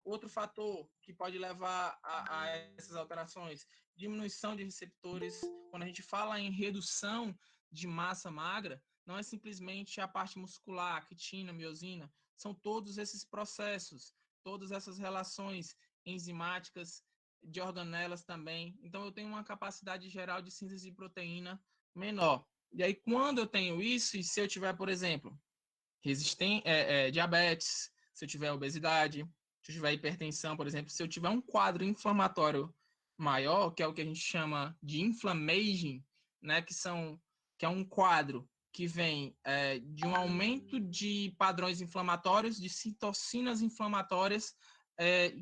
Outro fator que pode levar a essas alterações, diminuição de receptores. Quando a gente fala em redução de massa magra, não é simplesmente a parte muscular, actina, miosina, são todos esses processos, todas essas relações enzimáticas de organelas também. Então, eu tenho uma capacidade geral de síntese de proteína menor. E aí, quando eu tenho isso, e se eu tiver, por exemplo, diabetes, se eu tiver obesidade, se eu tiver hipertensão, por exemplo, se eu tiver um quadro inflamatório maior, que é o que a gente chama de inflammaging, né, que é um quadro que vem de um aumento de padrões inflamatórios, de citocinas inflamatórias,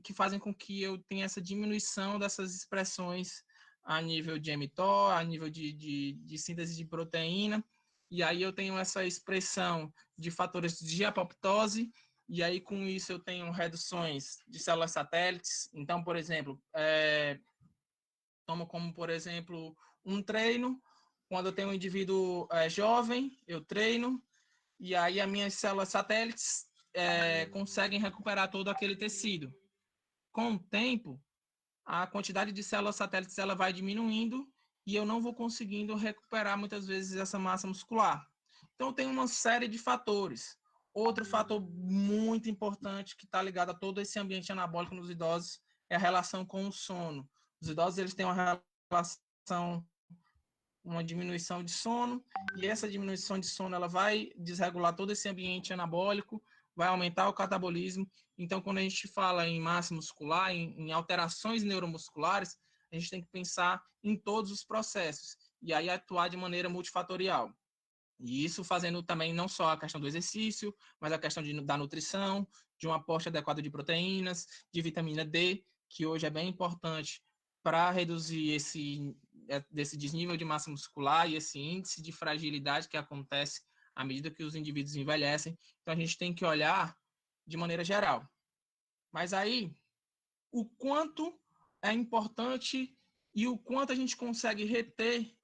que fazem com que eu tenha essa diminuição dessas expressões a nível de mTOR, a nível de síntese de proteína, e aí eu tenho essa expressão de fatores de apoptose, e aí com isso eu tenho reduções de células satélites. Então, por exemplo, tomo como, por exemplo, um treino, quando eu tenho um indivíduo jovem, eu treino, e aí as minhas células satélites conseguem recuperar todo aquele tecido. Com o tempo, a quantidade de células satélites ela vai diminuindo e eu não vou conseguindo recuperar muitas vezes essa massa muscular. Então, tem uma série de fatores. Outro fator muito importante que está ligado a todo esse ambiente anabólico nos idosos é a relação com o sono. Os idosos eles têm uma relação, uma diminuição de sono, e essa diminuição de sono ela vai desregular todo esse ambiente anabólico, vai aumentar o catabolismo. Então, quando a gente fala em massa muscular, em alterações neuromusculares, a gente tem que pensar em todos os processos e aí atuar de maneira multifatorial. E isso fazendo também não só a questão do exercício, mas a questão da nutrição, de um aporte adequado de proteínas, de vitamina D, que hoje é bem importante para reduzir desse desnível de massa muscular e esse índice de fragilidade que acontece à medida que os indivíduos envelhecem. Então, a gente tem que olhar de maneira geral. Mas aí, o quanto é importante e o quanto a gente consegue reter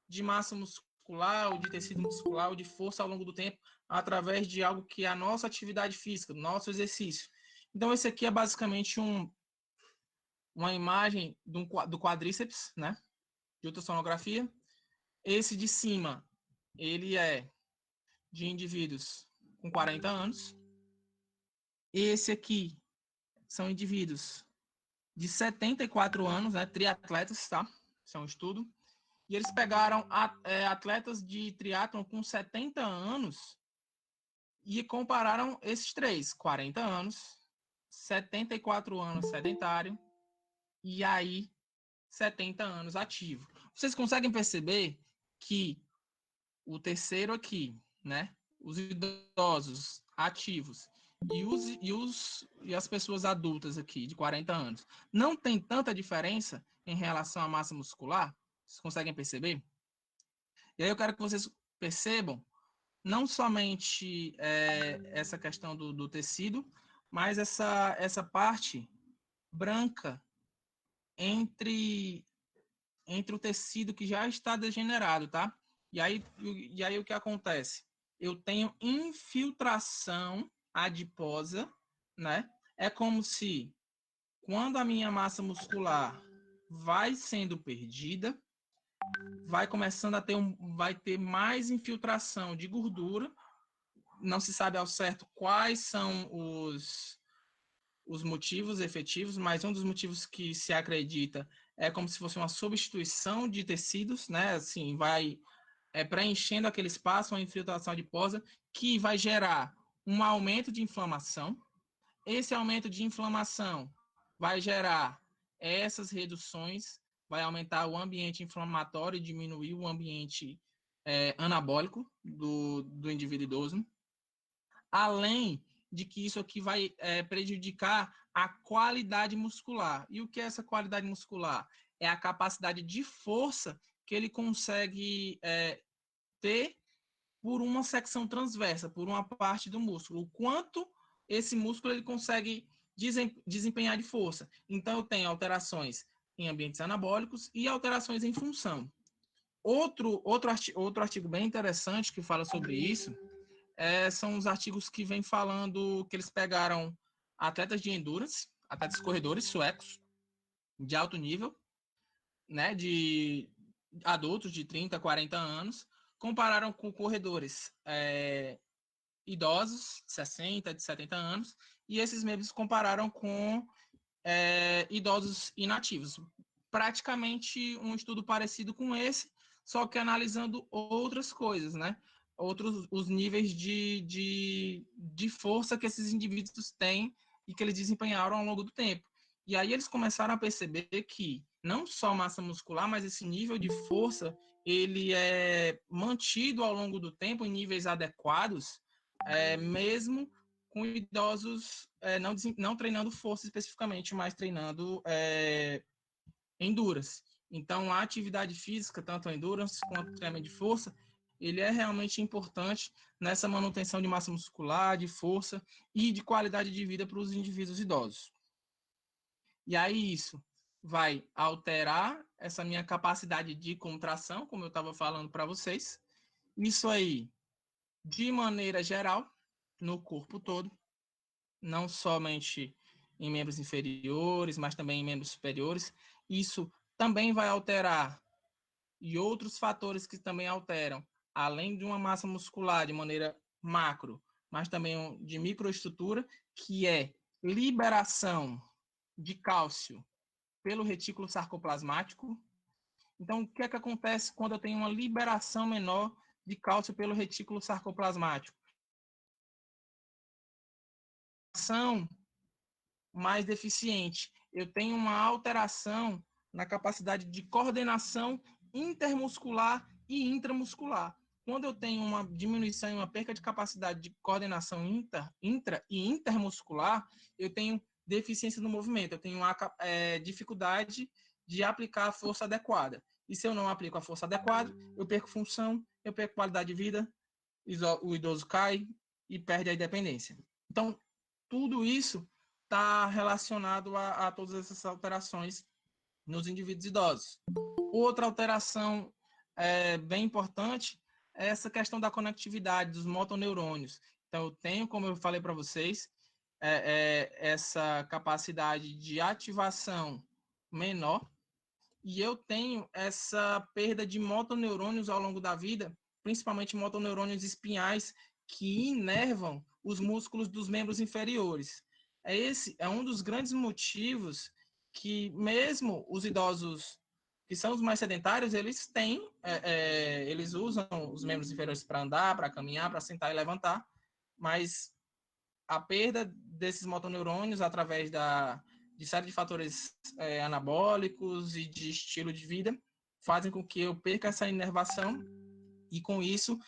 de massa muscular, ou de tecido muscular, ou de força ao longo do tempo, através de algo que é a nossa atividade física, nosso exercício. Então, esse aqui é basicamente uma imagem do quadríceps, né? De ultrassonografia. Esse de cima, ele é de indivíduos com 40 anos. Esse aqui são indivíduos de 74 anos, né? Triatletas, tá? Isso é um estudo. E eles pegaram atletas de triatlon com 70 anos e compararam esses três, 40 anos, 74 anos sedentário e aí 70 anos ativo. Vocês conseguem perceber que o terceiro aqui, né? Os idosos ativos e as pessoas adultas aqui, de 40 anos, não tem tanta diferença em relação à massa muscular? Vocês conseguem perceber? E aí eu quero que vocês percebam não somente essa questão do tecido, mas essa parte branca entre, entre o tecido que já está degenerado, tá? E aí o que acontece? Eu tenho infiltração adiposa, né? É como se quando a minha massa muscular vai sendo perdida, vai começando a vai ter mais infiltração de gordura. Não se sabe ao certo quais são os motivos efetivos, mas um dos motivos que se acredita é como se fosse uma substituição de tecidos, né? Assim, vai preenchendo aquele espaço, uma infiltração adiposa, que vai gerar um aumento de inflamação. Esse aumento de inflamação vai gerar essas reduções, vai aumentar o ambiente inflamatório e diminuir o ambiente anabólico do indivíduo idoso. Além de que isso aqui vai prejudicar a qualidade muscular. E o que é essa qualidade muscular? É a capacidade de força que ele consegue ter por uma secção transversa, por uma parte do músculo. O quanto esse músculo ele consegue desempenhar de força. Então, eu tenho alterações em ambientes anabólicos e alterações em função. Outro artigo bem interessante que fala sobre isso são os artigos que vêm falando que eles pegaram atletas de endurance, atletas corredores suecos de alto nível, né, de adultos de 30, 40 anos, compararam com corredores idosos, 60, de 70 anos, e esses mesmos compararam com idosos inativos. Praticamente um estudo parecido com esse, só que analisando outras coisas, né? Os níveis de força que esses indivíduos têm e que eles desempenharam ao longo do tempo. E aí eles começaram a perceber que não só massa muscular, mas esse nível de força, ele é mantido ao longo do tempo em níveis adequados, mesmo com idosos não treinando força especificamente, mas treinando endurance. Então, a atividade física, tanto a endurance quanto o treinamento de força, ele é realmente importante nessa manutenção de massa muscular, de força e de qualidade de vida para os indivíduos idosos. E aí isso vai alterar essa minha capacidade de contração, como eu estava falando para vocês. Isso aí, de maneira geral, no corpo todo, não somente em membros inferiores, mas também em membros superiores. Isso também vai alterar, e outros fatores que também alteram, além de uma massa muscular de maneira macro, mas também de microestrutura, que é liberação de cálcio pelo retículo sarcoplasmático. Então, o que é que acontece quando eu tenho uma liberação menor de cálcio pelo retículo sarcoplasmático? Ação mais deficiente. Eu tenho uma alteração na capacidade de coordenação intermuscular e intramuscular. Quando eu tenho uma diminuição e uma perca de capacidade de coordenação intra e intermuscular, eu tenho deficiência no movimento, eu tenho uma dificuldade de aplicar a força adequada. E se eu não aplico a força adequada, eu perco função, eu perco qualidade de vida, o idoso cai e perde a independência. Então, tudo isso está relacionado a todas essas alterações nos indivíduos idosos. Outra alteração bem importante é essa questão da conectividade dos motoneurônios. Então, eu tenho, como eu falei para vocês, essa capacidade de ativação menor e eu tenho essa perda de motoneurônios ao longo da vida, principalmente motoneurônios espinhais que inervam os músculos dos membros inferiores. Esse é um dos grandes motivos que mesmo os idosos que são os mais sedentários, eles têm, eles usam os membros inferiores para andar, para caminhar, para sentar e levantar, mas a perda desses motoneurônios através de série de fatores anabólicos e de estilo de vida fazem com que eu perca essa inervação e com isso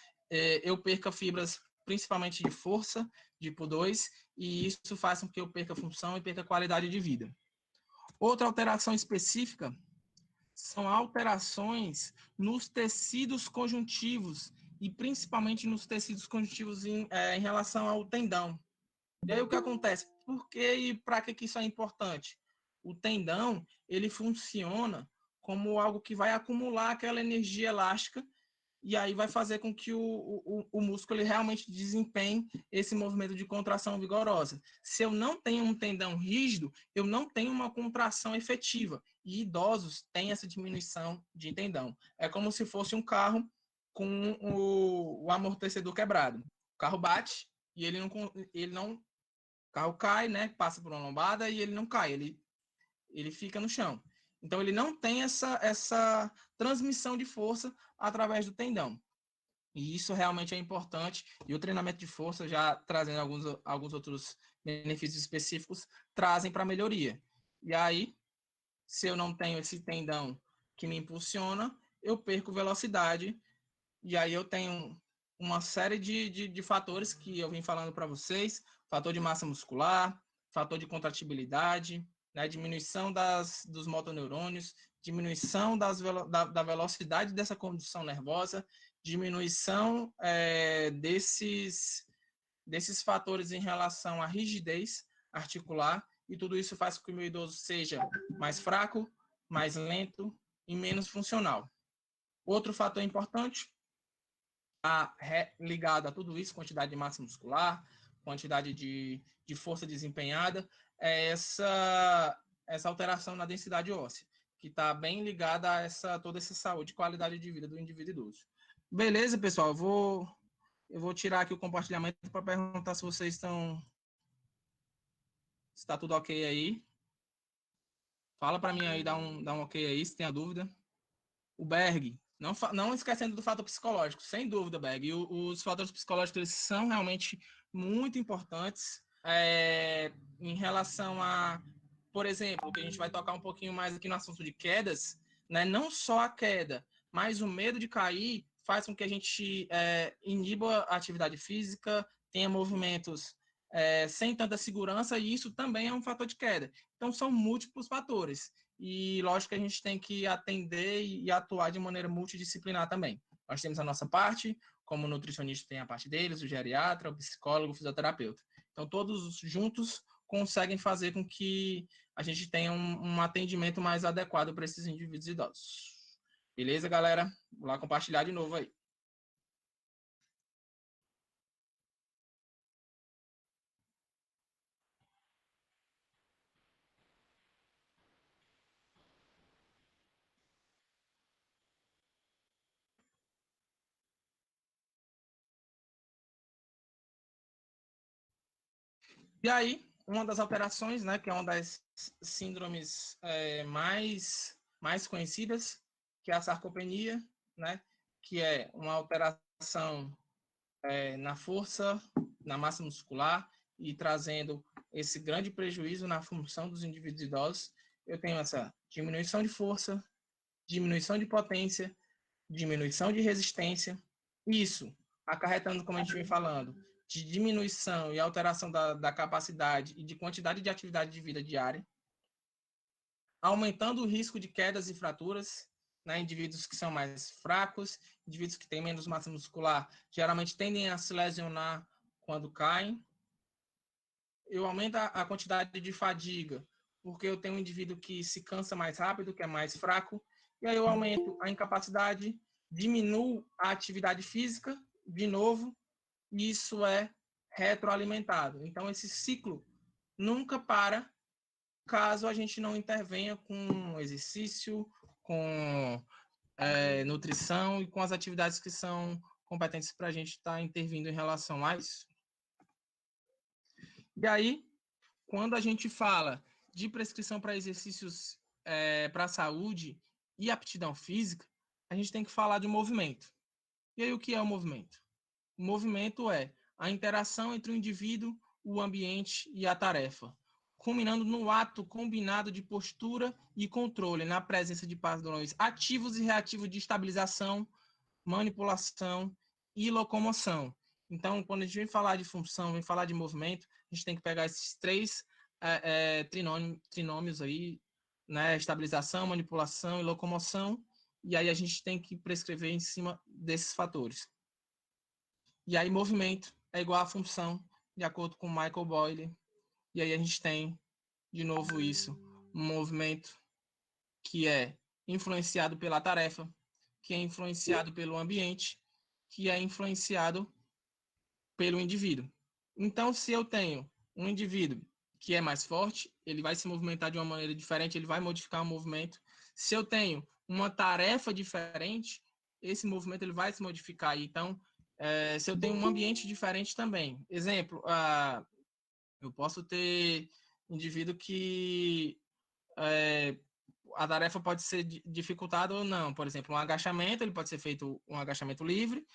eu perca fibras principalmente de força, tipo 2, e isso faz com que eu perca função e perca qualidade de vida. Outra alteração específica são alterações nos tecidos conjuntivos e principalmente nos tecidos conjuntivos em relação ao tendão. E aí o que acontece? Por que e para que isso é importante? O tendão, ele funciona como algo que vai acumular aquela energia elástica e aí vai fazer com que o músculo ele realmente desempenhe esse movimento de contração vigorosa. Se eu não tenho um tendão rígido, eu não tenho uma contração efetiva. E idosos têm essa diminuição de tendão. É como se fosse um carro com o amortecedor quebrado. O carro bate e ele não o carro cai, né? Passa por uma lombada e ele não cai, ele fica no chão. Então, ele não tem essa transmissão de força através do tendão. E isso realmente é importante. E o treinamento de força, já trazendo alguns outros benefícios específicos, trazem para melhoria. E aí, se eu não tenho esse tendão que me impulsiona, eu perco velocidade. E aí eu tenho uma série de fatores que eu vim falando para vocês, fator de massa muscular, fator de contratibilidade, né, diminuição dos motoneurônios, diminuição da velocidade dessa condução nervosa, diminuição desses fatores em relação à rigidez articular, e tudo isso faz com que o meu idoso seja mais fraco, mais lento e menos funcional. Outro fator importante ligado a tudo isso, quantidade de massa muscular, quantidade de força desempenhada, é essa alteração na densidade óssea, que está bem ligada a toda essa saúde e qualidade de vida do indivíduo idoso. Beleza, pessoal? Eu vou tirar aqui o compartilhamento para perguntar se vocês estão... Se está tudo ok aí. Fala para mim aí, dá um ok aí, se tem a dúvida. O Berg, não esquecendo do fator psicológico, sem dúvida, Berg. Os fatores psicológicos eles são realmente muito importantes em relação a, por exemplo, que a gente vai tocar um pouquinho mais aqui no assunto de quedas, né? Não só a queda, mas o medo de cair faz com que a gente iniba a atividade física, tenha movimentos sem tanta segurança, e isso também é um fator de queda. Então, são múltiplos fatores. E lógico que a gente tem que atender e atuar de maneira multidisciplinar também. Nós temos a nossa parte, como o nutricionista tem a parte deles, o geriatra, o psicólogo, o fisioterapeuta. Então, todos juntos conseguem fazer com que a gente tenha um atendimento mais adequado para esses indivíduos idosos. Beleza, galera? Vou lá compartilhar de novo aí. E aí, uma das alterações, né, que é uma das síndromes mais conhecidas, que é a sarcopenia, né, que é uma alteração na força, na massa muscular e trazendo esse grande prejuízo na função dos indivíduos idosos. Eu tenho essa diminuição de força, diminuição de potência, diminuição de resistência, isso acarretando, como a gente vem falando, de diminuição e alteração da capacidade e de quantidade de atividade de vida diária, aumentando o risco de quedas e fraturas, né? Indivíduos que são mais fracos, indivíduos que têm menos massa muscular, geralmente tendem a se lesionar quando caem. Eu aumento a quantidade de fadiga, porque eu tenho um indivíduo que se cansa mais rápido, que é mais fraco, e aí eu aumento a incapacidade, diminuo a atividade física, de novo, e isso é retroalimentado. Então, esse ciclo nunca para caso a gente não intervenha com exercício, com nutrição e com as atividades que são competentes para a gente estar intervindo em relação a isso. E aí, quando a gente fala de prescrição para exercícios para a saúde e aptidão física, a gente tem que falar de movimento. E aí, o que é o movimento? O movimento é a interação entre o indivíduo, o ambiente e a tarefa, culminando no ato combinado de postura e controle, na presença de padrões ativos e reativos de estabilização, manipulação e locomoção. Então, quando a gente vem falar de função, vem falar de movimento, a gente tem que pegar esses três trinômios aí, né? Estabilização, manipulação e locomoção, e aí a gente tem que prescrever em cima desses fatores. E aí, movimento é igual a função, de acordo com Michael Boyle. E aí a gente tem, de novo, isso, um movimento que é influenciado pela tarefa, que é influenciado pelo ambiente, que é influenciado pelo indivíduo. Então, se eu tenho um indivíduo que é mais forte, ele vai se movimentar de uma maneira diferente, ele vai modificar o movimento. Se eu tenho uma tarefa diferente, esse movimento ele vai se modificar. Então, se eu tenho um ambiente diferente também. Exemplo, eu posso ter indivíduo que a tarefa pode ser dificultada ou não. Por exemplo, um agachamento, ele pode ser feito um agachamento livre.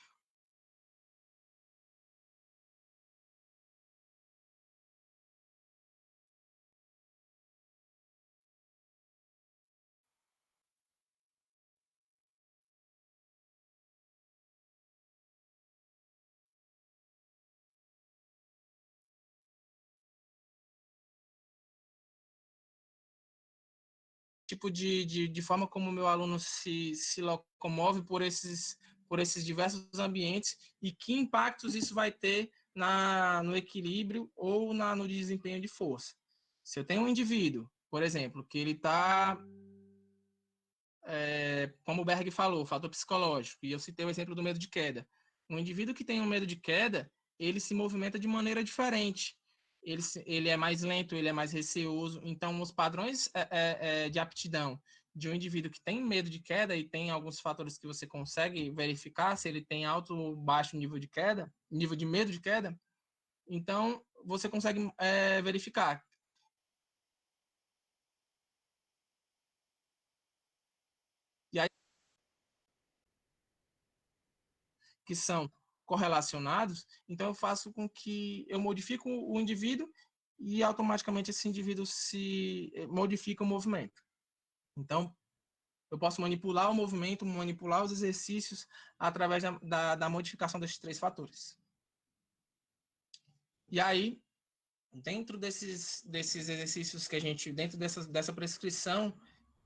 Tipo de forma como o meu aluno se locomove por esses diversos ambientes e que impactos isso vai ter no equilíbrio ou no desempenho de força. Se eu tenho um indivíduo, por exemplo, que ele está, como o Berg falou, fator psicológico, e eu citei o exemplo do medo de queda. Um indivíduo que tem um medo de queda, ele se movimenta de maneira diferente. ele é mais lento, ele é mais receoso. Então, os padrões de aptidão de um indivíduo que tem medo de queda, e tem alguns fatores que você consegue verificar se ele tem alto ou baixo nível de queda, nível de medo de queda, então você consegue verificar. E aí, que são correlacionados, então eu faço com que eu modifico o indivíduo e automaticamente esse indivíduo se modifica o movimento. Então, eu posso manipular o movimento, manipular os exercícios através da modificação desses três fatores. E aí, dentro desses exercícios que a gente, dentro dessa prescrição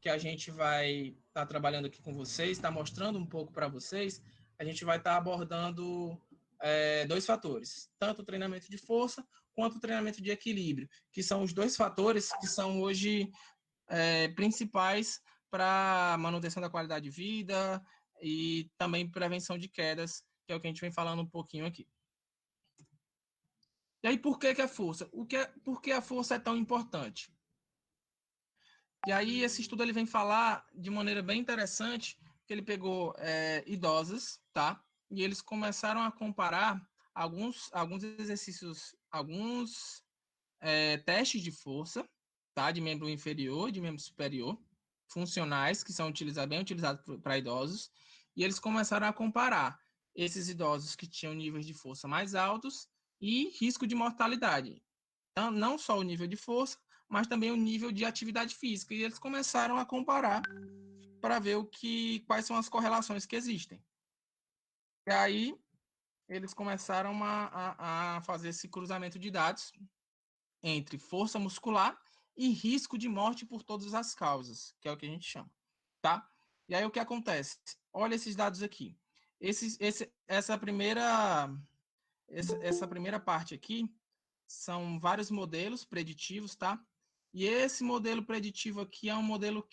que a gente vai estar trabalhando aqui com vocês, está mostrando um pouco para vocês, a gente vai estar abordando dois fatores, tanto o treinamento de força quanto o treinamento de equilíbrio, que são os dois fatores que são hoje principais para manutenção da qualidade de vida e também prevenção de quedas, que é o que a gente vem falando um pouquinho aqui. E aí, por que a força? Por que a força é tão importante? E aí, esse estudo ele vem falar de maneira bem interessante, que ele pegou idosas, tá? E eles começaram a comparar alguns exercícios, alguns testes de força, tá? De membro inferior, de membro superior, funcionais, que são bem utilizados para idosos, e eles começaram a comparar esses idosos que tinham níveis de força mais altos e risco de mortalidade. Então, não só o nível de força, mas também o nível de atividade física. E eles começaram a comparar para ver quais são as correlações que existem. E aí, eles começaram a fazer esse cruzamento de dados entre força muscular e risco de morte por todas as causas, que é o que a gente chama, tá? E aí o que acontece? Olha esses dados aqui. Essa primeira parte aqui são vários modelos preditivos, tá? E esse modelo preditivo aqui é um modelo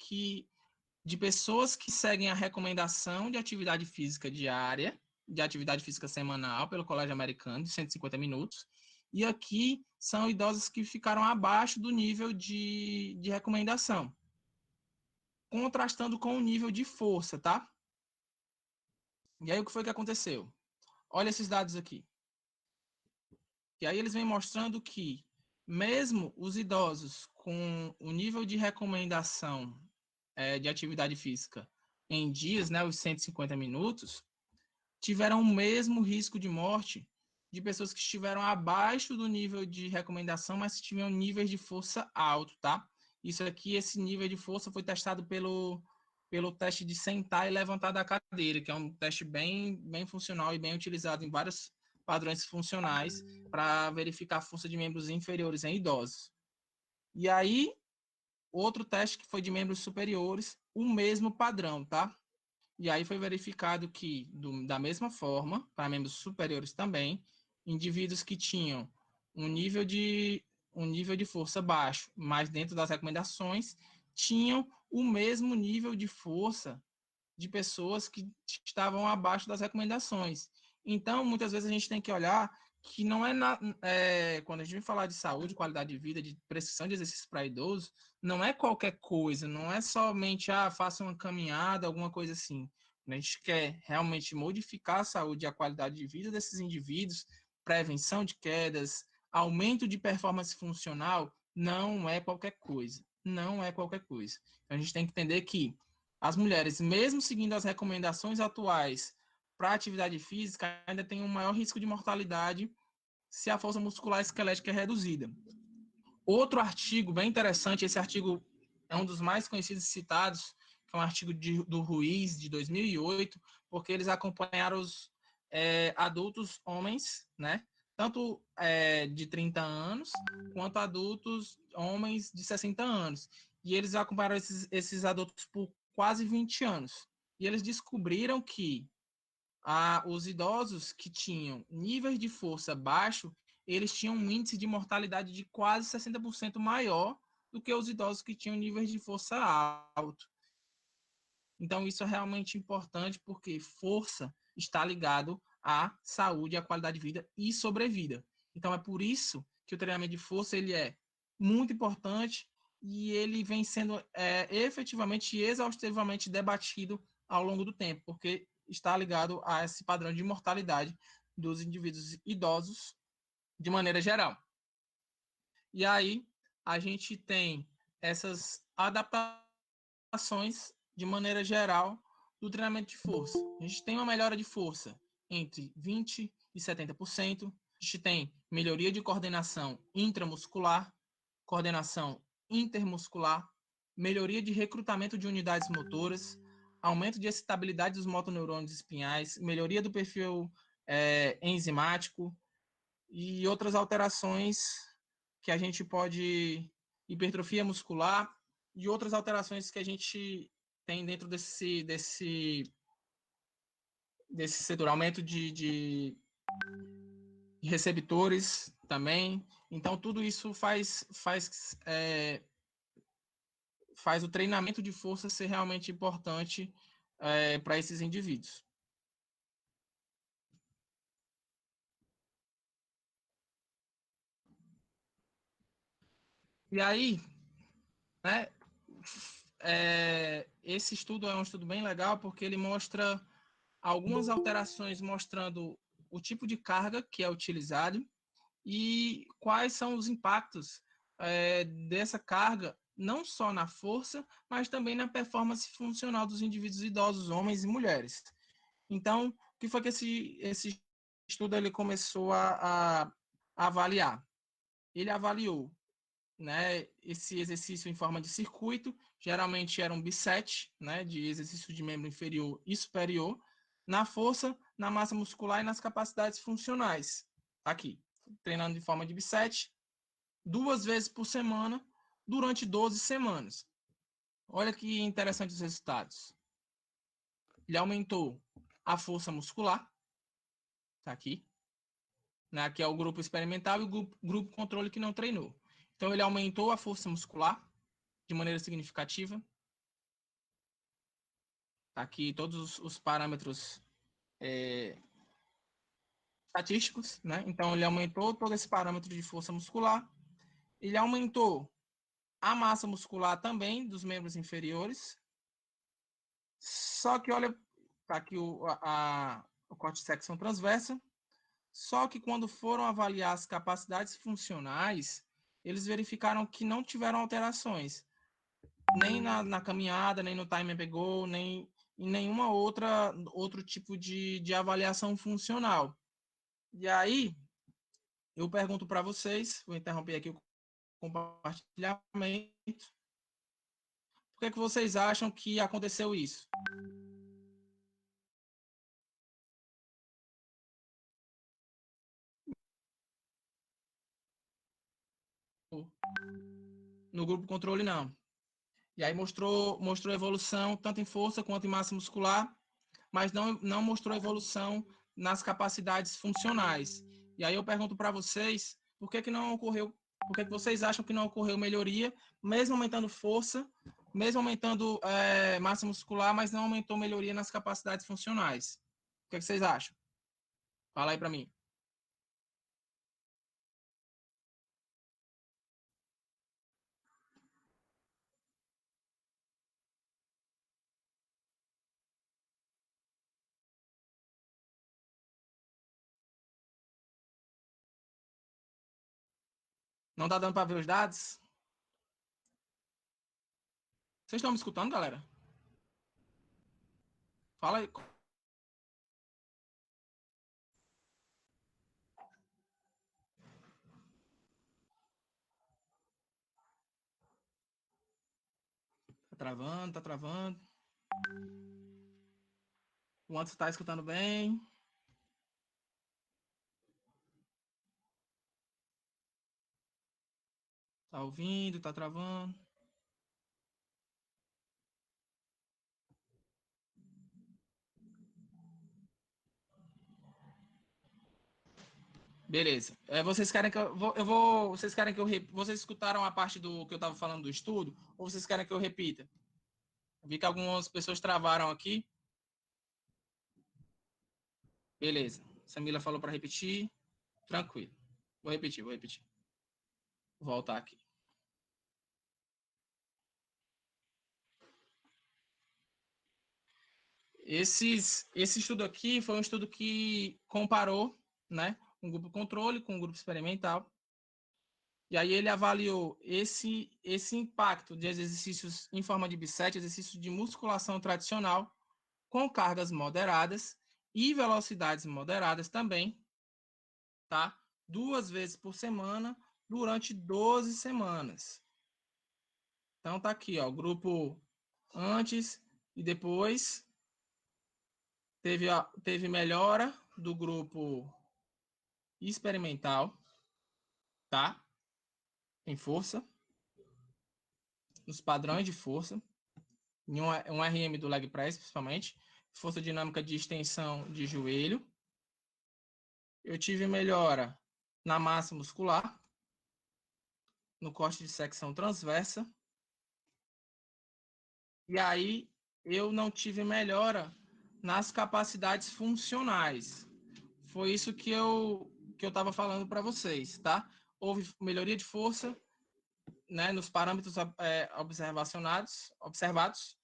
de pessoas que seguem a recomendação de atividade física diária, de atividade física semanal pelo Colégio Americano, de 150 minutos. E aqui são idosos que ficaram abaixo do nível de recomendação, contrastando com o nível de força, tá? E aí o que foi que aconteceu? Olha esses dados aqui. E aí eles vêm mostrando que mesmo os idosos com o nível de recomendação de atividade física em dias, né, os 150 minutos, tiveram o mesmo risco de morte de pessoas que estiveram abaixo do nível de recomendação, mas que tinham níveis de força alto, tá? Isso aqui, esse nível de força foi testado pelo teste de sentar e levantar da cadeira, que é um teste bem funcional e bem utilizado em vários padrões funcionais para verificar a força de membros inferiores em idosos. E aí, outro teste que foi de membros superiores, o mesmo padrão, tá? E aí foi verificado que, da mesma forma, para membros superiores também, indivíduos que tinham um nível de força baixo, mas dentro das recomendações, tinham o mesmo nível de força de pessoas que estavam abaixo das recomendações. Então, muitas vezes a gente tem que olhar que não quando a gente vem falar de saúde, qualidade de vida, de prescrição de exercício para idosos, não é qualquer coisa, não é somente, faça uma caminhada, alguma coisa assim. A gente quer realmente modificar a saúde e a qualidade de vida desses indivíduos, prevenção de quedas, aumento de performance funcional, não é qualquer coisa. Não é qualquer coisa. Então, a gente tem que entender que as mulheres, mesmo seguindo as recomendações atuais para atividade física, ainda têm um maior risco de mortalidade se a força muscular esquelética é reduzida. Outro artigo bem interessante, esse artigo é um dos mais conhecidos e citados, que é um artigo do Ruiz, de 2008, porque eles acompanharam os adultos homens, né? Tanto de 30 anos, quanto adultos homens de 60 anos. E eles acompanharam esses adultos por quase 20 anos. E eles descobriram que os idosos que tinham níveis de força baixo, eles tinham um índice de mortalidade de quase 60% maior do que os idosos que tinham níveis de força alto. Então, isso é realmente importante porque força está ligado à saúde, à qualidade de vida e sobrevida. Então, é por isso que o treinamento de força ele é muito importante e ele vem sendo efetivamente e exaustivamente debatido ao longo do tempo, porque está ligado a esse padrão de mortalidade dos indivíduos idosos de maneira geral. E aí a gente tem essas adaptações de maneira geral do treinamento de força. A gente tem uma melhora de força entre 20% e 70%. A gente tem melhoria de coordenação intramuscular, coordenação intermuscular, melhoria de recrutamento de unidades motoras, aumento de excitabilidade dos motoneurônios espinhais, melhoria do perfil enzimático e outras alterações que a gente pode, hipertrofia muscular e outras alterações que a gente tem dentro desse setor, aumento de receptores também. Então, tudo isso faz o treinamento de força ser realmente importante para esses indivíduos. E aí, né, esse estudo é um estudo bem legal porque ele mostra algumas alterações mostrando o tipo de carga que é utilizado e quais são os impactos dessa carga, não só na força, mas também na performance funcional dos indivíduos idosos, homens e mulheres. Então, o que foi que esse estudo ele começou a avaliar? Ele avaliou, né, esse exercício em forma de circuito, geralmente era um bisete, né, de exercício de membro inferior e superior, na força, na massa muscular e nas capacidades funcionais. Aqui, treinando de forma de bisete, 2 vezes por semana, durante 12 semanas. Olha que interessante os resultados. Ele aumentou a força muscular, tá aqui, né, que é o grupo experimental e o grupo controle que não treinou. Então, ele aumentou a força muscular de maneira significativa. Tá aqui todos os parâmetros estatísticos, né? Então, ele aumentou todo esse parâmetro de força muscular. Ele aumentou a massa muscular também dos membros inferiores. Só que, olha, tá aqui o corte de secção transversa. Só que quando foram avaliar as capacidades funcionais, eles verificaram que não tiveram alterações, nem na caminhada, nem no time and go, nem em nenhuma outro tipo de avaliação funcional. E aí, eu pergunto para vocês, vou interromper aqui o compartilhamento, por que vocês acham que aconteceu isso? No grupo controle, não. E aí mostrou evolução tanto em força quanto em massa muscular, mas não mostrou evolução nas capacidades funcionais. E aí eu pergunto para vocês, por que não ocorreu, por que vocês acham que não ocorreu melhoria, mesmo aumentando força, mesmo aumentando massa muscular, mas não aumentou melhoria nas capacidades funcionais? O que vocês acham? Fala aí para mim. Não tá dando para ver os dados? Vocês estão me escutando, galera? Fala aí. Tá travando, tá travando. O Anderson tá escutando bem. Tá ouvindo, tá travando. Beleza. Vocês querem que vocês querem que vocês escutaram a parte do que eu estava falando do estudo ou vocês querem que eu repita? Vi que algumas pessoas travaram aqui. Beleza. Samila falou para repetir. Tranquilo. Vou repetir. voltar aqui. Esse estudo aqui foi um estudo que comparou, né, um grupo controle com um grupo experimental. E aí ele avaliou esse impacto de exercícios em forma de bisete, exercícios de musculação tradicional, com cargas moderadas e velocidades moderadas também, tá? 2 vezes por semana, durante 12 semanas. Então tá aqui, ó, o grupo antes e depois teve melhora do grupo experimental, tá? Em força, nos padrões de força, em um RM do leg press, principalmente, força dinâmica de extensão de joelho. Eu tive melhora na massa muscular, no corte de secção transversa. E aí eu não tive melhora nas capacidades funcionais. Foi isso que eu estava falando para vocês, tá? Houve melhoria de força, né, nos parâmetros observados,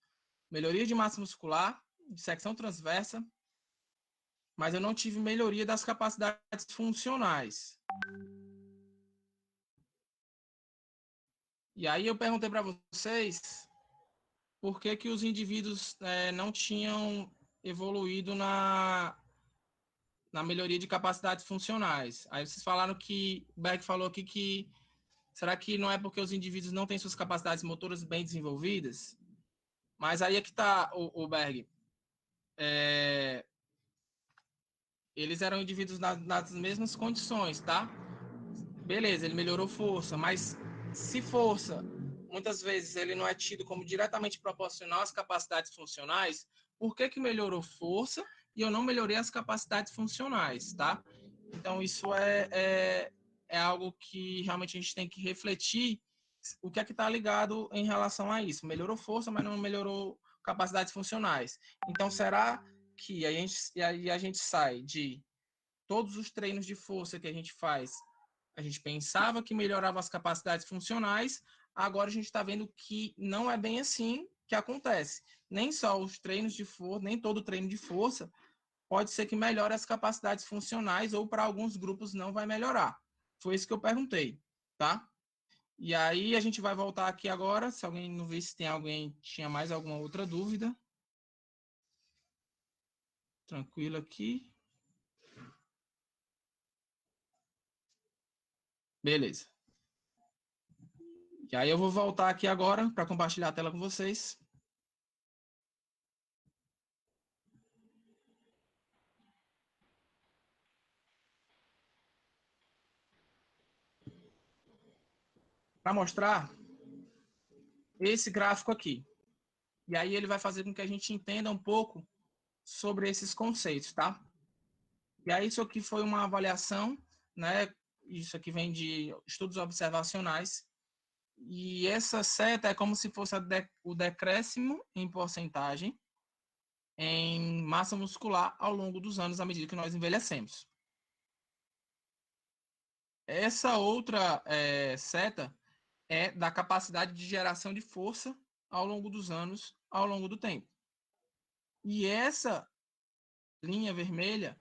melhoria de massa muscular, de secção transversa, mas eu não tive melhoria das capacidades funcionais. E aí eu perguntei para vocês por que os indivíduos não tinham evoluído na melhoria de capacidades funcionais. Aí vocês falaram que, o Berg falou aqui que, será que não é porque os indivíduos não têm suas capacidades motoras bem desenvolvidas? Mas aí é que está, o Berg. Eles eram indivíduos nas mesmas condições, tá? Beleza, ele melhorou força, mas se força, muitas vezes ele não é tido como diretamente proporcional às capacidades funcionais, por que melhorou força e eu não melhorei as capacidades funcionais, tá? Então, isso é algo que realmente a gente tem que refletir o que é que está ligado em relação a isso. Melhorou força, mas não melhorou capacidades funcionais. Então, será que a gente sai de todos os treinos de força que a gente faz, a gente pensava que melhorava as capacidades funcionais, agora a gente está vendo que não é bem assim que acontece. Nem só os treinos de força, nem todo treino de força pode ser que melhore as capacidades funcionais ou para alguns grupos não vai melhorar. Foi isso que eu perguntei, tá? E aí a gente vai voltar aqui agora, se alguém não vê se tem alguém tinha mais alguma outra dúvida. Tranquilo aqui. Beleza. E aí eu vou voltar aqui agora para compartilhar a tela com vocês. Para mostrar esse gráfico aqui. E aí ele vai fazer com que a gente entenda um pouco sobre esses conceitos, tá? E aí isso aqui foi uma avaliação, né? Isso aqui vem de estudos observacionais. E essa seta é como se fosse o decréscimo em porcentagem em massa muscular ao longo dos anos, à medida que nós envelhecemos. Essa outra seta é da capacidade de geração de força ao longo dos anos, ao longo do tempo. E essa linha vermelha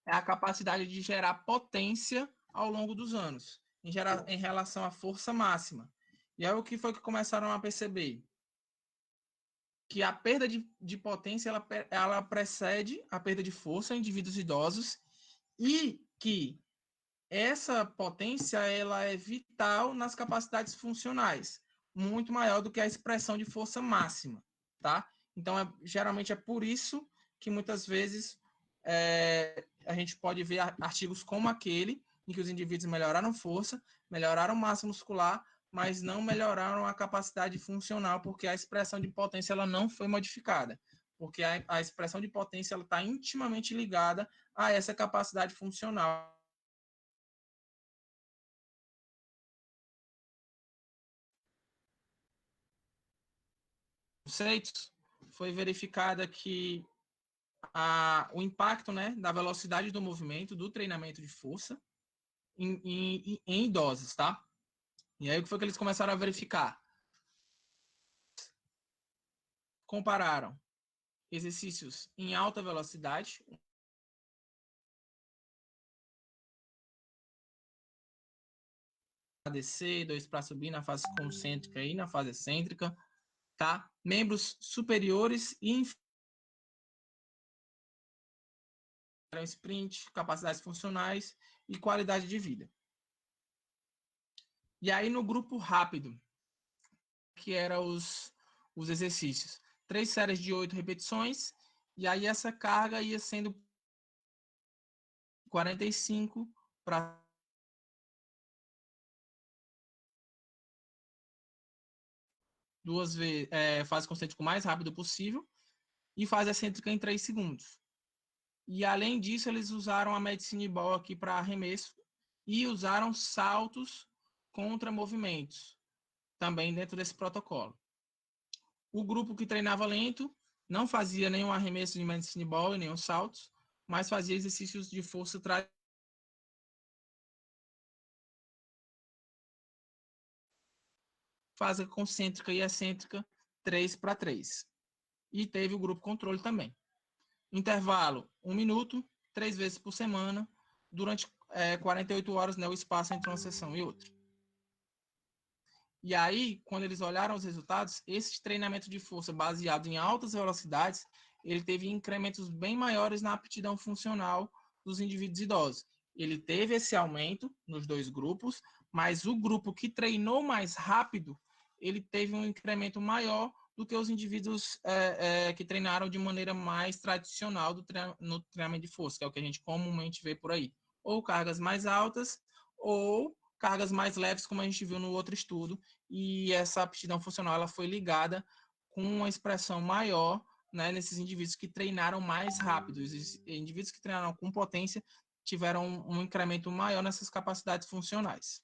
é a capacidade de gerar potência ao longo dos anos, em relação à força máxima. E aí o que foi que começaram a perceber? Que a perda de potência ela precede a perda de força em indivíduos idosos e que essa potência ela é vital nas capacidades funcionais, muito maior do que a expressão de força máxima, tá? Então, geralmente é por isso que muitas vezes a gente pode ver artigos como aquele, em que os indivíduos melhoraram força, melhoraram massa muscular, mas não melhoraram a capacidade funcional, porque a expressão de potência ela não foi modificada, porque a expressão de potência está intimamente ligada a essa capacidade funcional. Conceitos, foi verificada que o impacto, né, da velocidade do movimento, do treinamento de força em idosos, tá? E aí, o que foi que eles começaram a verificar? Compararam exercícios em alta velocidade, para descer, 2 para subir na fase concêntrica e na fase excêntrica, tá? Membros superiores e inferiores, sprint, capacidades funcionais e qualidade de vida. E aí, no grupo rápido, que era os exercícios, 3 séries de 8 repetições, e aí essa carga ia sendo 45 para duas vezes, fase concêntrica o mais rápido possível, e fase excêntrica em 3 segundos. E além disso, eles usaram a medicine ball aqui para arremesso e usaram saltos contra movimentos, também dentro desse protocolo. O grupo que treinava lento não fazia nenhum arremesso de medicine ball e nenhum saltos, mas fazia exercícios de força fase concêntrica e excêntrica 3 para 3. E teve o grupo controle também. Intervalo 1 minuto, 3 vezes por semana, durante 48 horas, né, o espaço entre uma sessão e outra. E aí, quando eles olharam os resultados, esse treinamento de força baseado em altas velocidades, ele teve incrementos bem maiores na aptidão funcional dos indivíduos idosos. Ele teve esse aumento nos dois grupos, mas o grupo que treinou mais rápido, ele teve um incremento maior do que os indivíduos que treinaram de maneira mais tradicional no treinamento de força, que é o que a gente comumente vê por aí. Ou cargas mais altas, ou cargas mais leves, como a gente viu no outro estudo, e essa aptidão funcional ela foi ligada com uma expressão maior, né, nesses indivíduos que treinaram mais rápido. Os indivíduos que treinaram com potência tiveram um incremento maior nessas capacidades funcionais.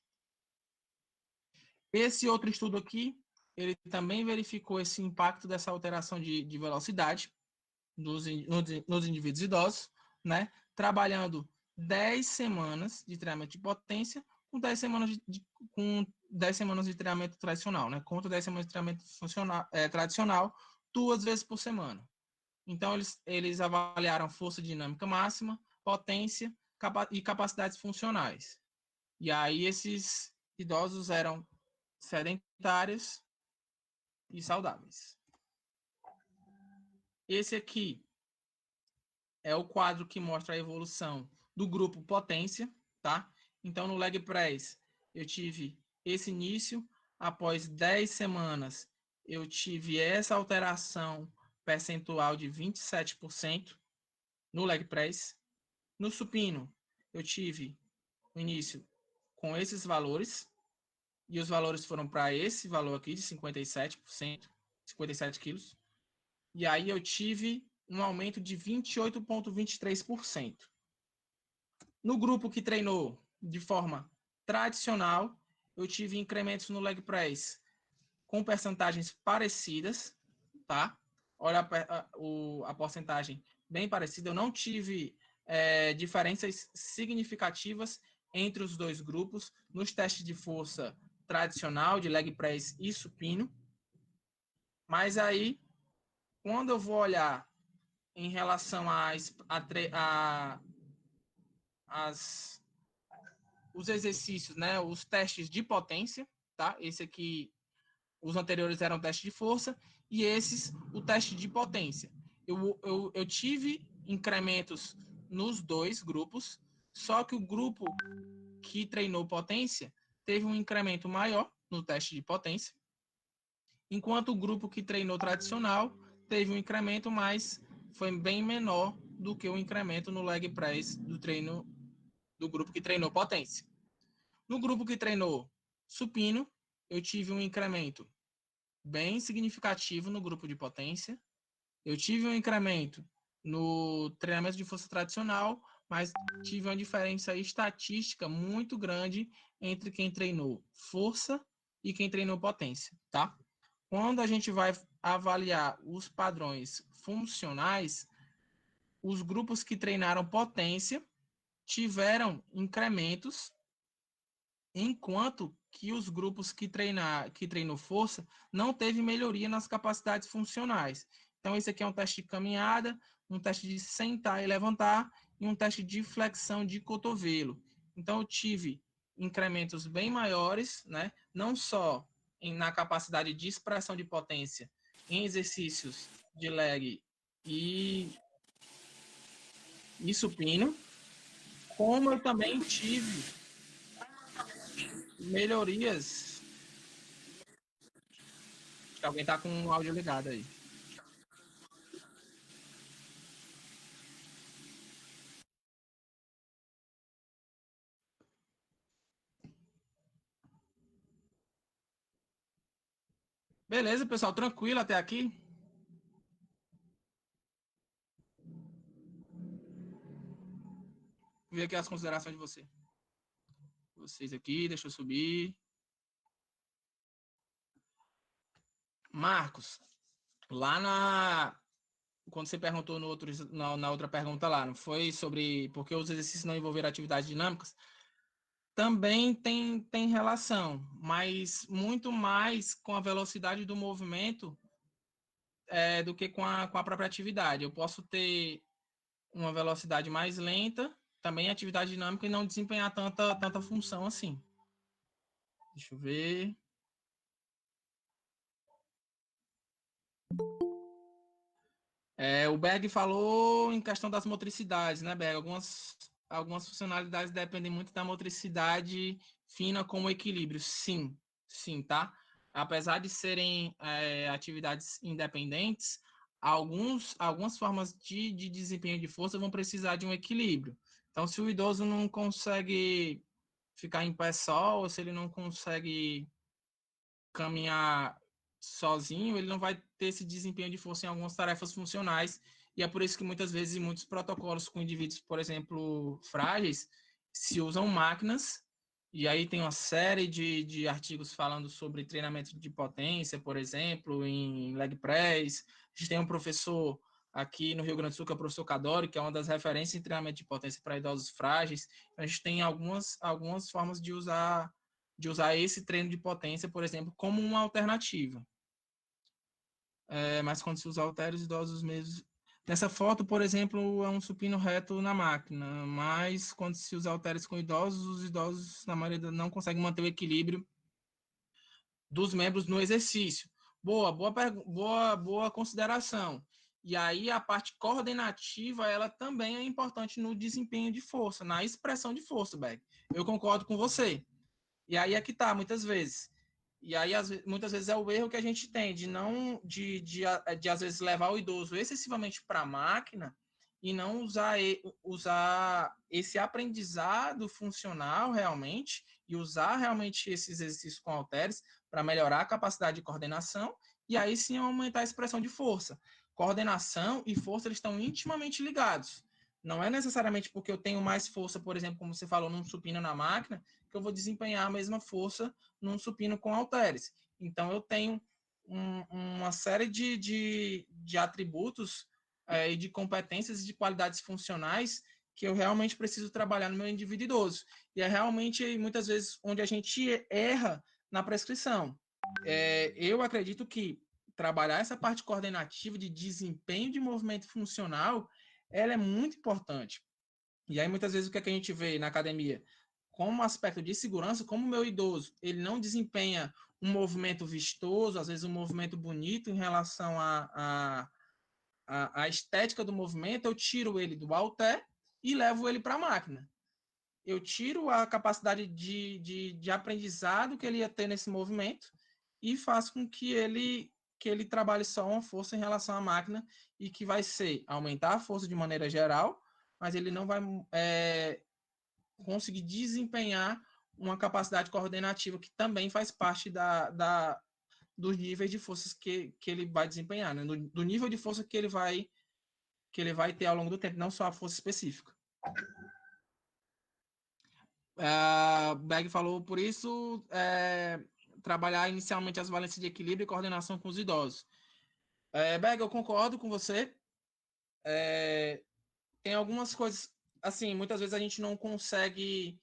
Esse outro estudo aqui, ele também verificou esse impacto dessa alteração de velocidade nos indivíduos idosos, né, trabalhando 10 semanas de treinamento de potência com 10 semanas de treinamento tradicional, né? Contra 10 semanas de treinamento tradicional, 2 vezes por semana. Então, eles avaliaram força dinâmica máxima, potência e capacidades funcionais. E aí, esses idosos eram sedentários e saudáveis. Esse aqui é o quadro que mostra a evolução do grupo potência, tá? Então, no leg press, eu tive esse início, após 10 semanas, eu tive essa alteração percentual de 27% no leg press. No supino, eu tive o início com esses valores, e os valores foram para esse valor aqui de 57%, 57 quilos. E aí eu tive um aumento de 28,23%. No grupo que treinou de forma tradicional, eu tive incrementos no leg press com percentagens parecidas, tá? Olha a porcentagem bem parecida. Eu não tive diferenças significativas entre os dois grupos nos testes de força tradicional, de leg press e supino. Mas aí, quando eu vou olhar em relação os exercícios, né, os testes de potência, tá? Esse aqui, os anteriores eram testes de força, e esses, o teste de potência. Eu tive incrementos nos dois grupos, só que o grupo que treinou potência teve um incremento maior no teste de potência, enquanto o grupo que treinou tradicional teve um incremento, mas foi bem menor do que o incremento no leg press do treino do grupo que treinou potência. No grupo que treinou supino, eu tive um incremento bem significativo no grupo de potência. Eu tive um incremento no treinamento de força tradicional, mas tive uma diferença estatística muito grande entre quem treinou força e quem treinou potência, tá? Quando a gente vai avaliar os padrões funcionais, os grupos que treinaram potência tiveram incrementos enquanto que os grupos que treinou força não teve melhoria nas capacidades funcionais. Então, esse aqui é um teste de caminhada, um teste de sentar e levantar e um teste de flexão de cotovelo. Então, eu tive incrementos bem maiores, né? Não só na capacidade de expressão de potência em exercícios de leg e supino, como eu também tive melhorias. Acho que alguém está com o áudio ligado aí. Beleza, pessoal, tranquilo até aqui? Vou ver aqui as considerações de vocês aqui, deixa eu subir. Marcos, lá quando você perguntou na outra pergunta lá, não foi sobre por que os exercícios não envolveram atividades dinâmicas? Também tem relação, mas muito mais com a velocidade do movimento do que com a própria atividade. Eu posso ter uma velocidade mais lenta, também atividade dinâmica, e não desempenhar tanta função assim. Deixa eu ver. O Berg falou em questão das motricidades, né, Berg? Algumas funcionalidades dependem muito da motricidade fina como equilíbrio. Sim, sim, tá? Apesar de serem atividades independentes, algumas formas de desempenho de força vão precisar de um equilíbrio. Então, se o idoso não consegue ficar em pé só, ou se ele não consegue caminhar sozinho, ele não vai ter esse desempenho de força em algumas tarefas funcionais. E é por isso que muitas vezes, em muitos protocolos com indivíduos, por exemplo, frágeis, se usam máquinas. E aí tem uma série de artigos falando sobre treinamento de potência, por exemplo, em leg press. A gente tem um professor aqui no Rio Grande do Sul, que é o professor Cadori, que é uma das referências em treinamento de potência para idosos frágeis. A gente tem algumas formas de usar esse treino de potência, por exemplo, como uma alternativa. Mas quando se usa halteres, idosos mesmos. Nessa foto, por exemplo, é um supino reto na máquina, mas quando se usa halteres com idosos, os idosos, na maioria, não conseguem manter o equilíbrio dos membros no exercício. Boa consideração. E aí a parte coordenativa, ela também é importante no desempenho de força, na expressão de força, Beck. Eu concordo com você. E aí é que tá, muitas vezes. E aí, muitas vezes, é o erro que a gente tem de não de às vezes, levar o idoso excessivamente para a máquina e não usar esse aprendizado funcional realmente e usar realmente esses exercícios com halteres para melhorar a capacidade de coordenação e aí sim aumentar a expressão de força. Coordenação e força eles estão intimamente ligados. Não é necessariamente porque eu tenho mais força, por exemplo, como você falou, num supino na máquina, que eu vou desempenhar a mesma força num supino com halteres. Então, eu tenho uma série de atributos e de competências e de qualidades funcionais que eu realmente preciso trabalhar no meu indivíduo idoso. E é realmente, muitas vezes, onde a gente erra na prescrição. Eu acredito que trabalhar essa parte coordenativa de desempenho de movimento funcional, ela é muito importante. E aí, muitas vezes, o que, é que a gente vê na academia? Como aspecto de segurança, como o meu idoso, ele não desempenha um movimento vistoso, às vezes um movimento bonito em relação à estética do movimento, eu tiro ele do halter e levo ele para a máquina. Eu tiro a capacidade de aprendizado que ele ia ter nesse movimento e faço com que ele trabalhe só uma força em relação à máquina e que vai ser aumentar a força de maneira geral, mas ele não vai conseguir desempenhar uma capacidade coordenativa que também faz parte dos níveis de forças que ele vai desempenhar, né? do nível de força que ele vai ter ao longo do tempo, não só a força específica. Berg falou, por isso, trabalhar inicialmente as valências de equilíbrio e coordenação com os idosos. Berg, eu concordo com você. Tem algumas coisas, assim, muitas vezes a gente não consegue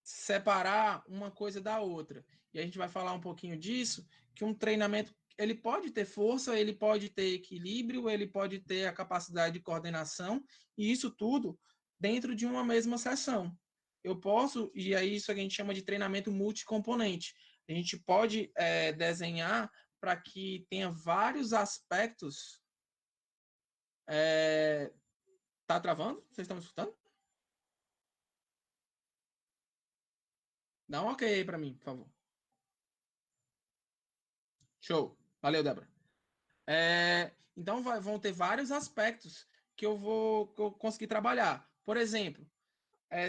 separar uma coisa da outra. E a gente vai falar um pouquinho disso, que um treinamento, ele pode ter força, ele pode ter equilíbrio, ele pode ter a capacidade de coordenação, e isso tudo dentro de uma mesma sessão. Eu posso, e aí isso a gente chama de treinamento multicomponente. A gente pode desenhar para que tenha vários aspectos. Tá travando? Vocês estão me escutando? Dá um ok aí para mim, por favor. Show. Valeu, Débora. Então vão ter vários aspectos que eu vou conseguir trabalhar. Por exemplo,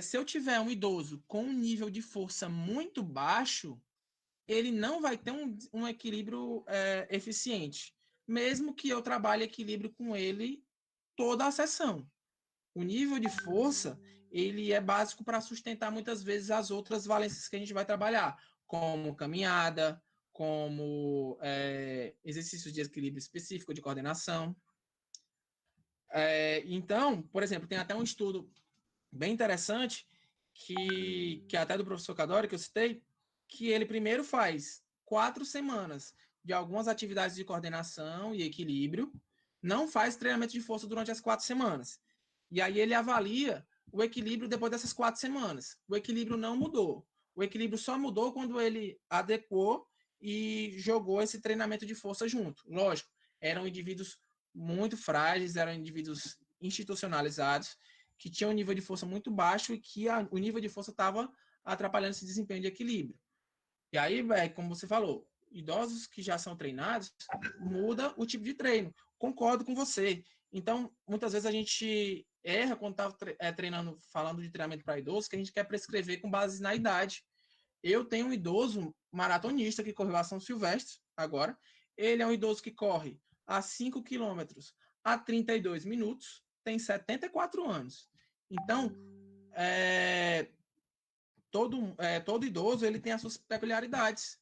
se eu tiver um idoso com um nível de força muito baixo, ele não vai ter um equilíbrio eficiente, mesmo que eu trabalhe equilíbrio com ele toda a sessão. O nível de força ele é básico para sustentar muitas vezes as outras valências que a gente vai trabalhar, como caminhada, como exercícios de equilíbrio específico, de coordenação. Então, por exemplo, tem até um estudo bem interessante que é até do professor Cadori, que eu citei, que ele primeiro faz 4 semanas de algumas atividades de coordenação e equilíbrio, não faz treinamento de força durante as 4 semanas. E aí ele avalia o equilíbrio depois dessas 4 semanas. O equilíbrio não mudou. O equilíbrio só mudou quando ele adequou e jogou esse treinamento de força junto. Lógico, eram indivíduos muito frágeis, eram indivíduos institucionalizados, que tinham um nível de força muito baixo e que o nível de força estava atrapalhando esse desempenho de equilíbrio. E aí, como você falou, idosos que já são treinados, muda o tipo de treino. Concordo com você. Então, muitas vezes a gente erra quando está treinando, falando de treinamento para idosos, que a gente quer prescrever com base na idade. Eu tenho um idoso maratonista que correu a São Silvestre agora. Ele é um idoso que corre a 5 quilômetros a 32 minutos, tem 74 anos. Então, todo idoso ele tem as suas peculiaridades.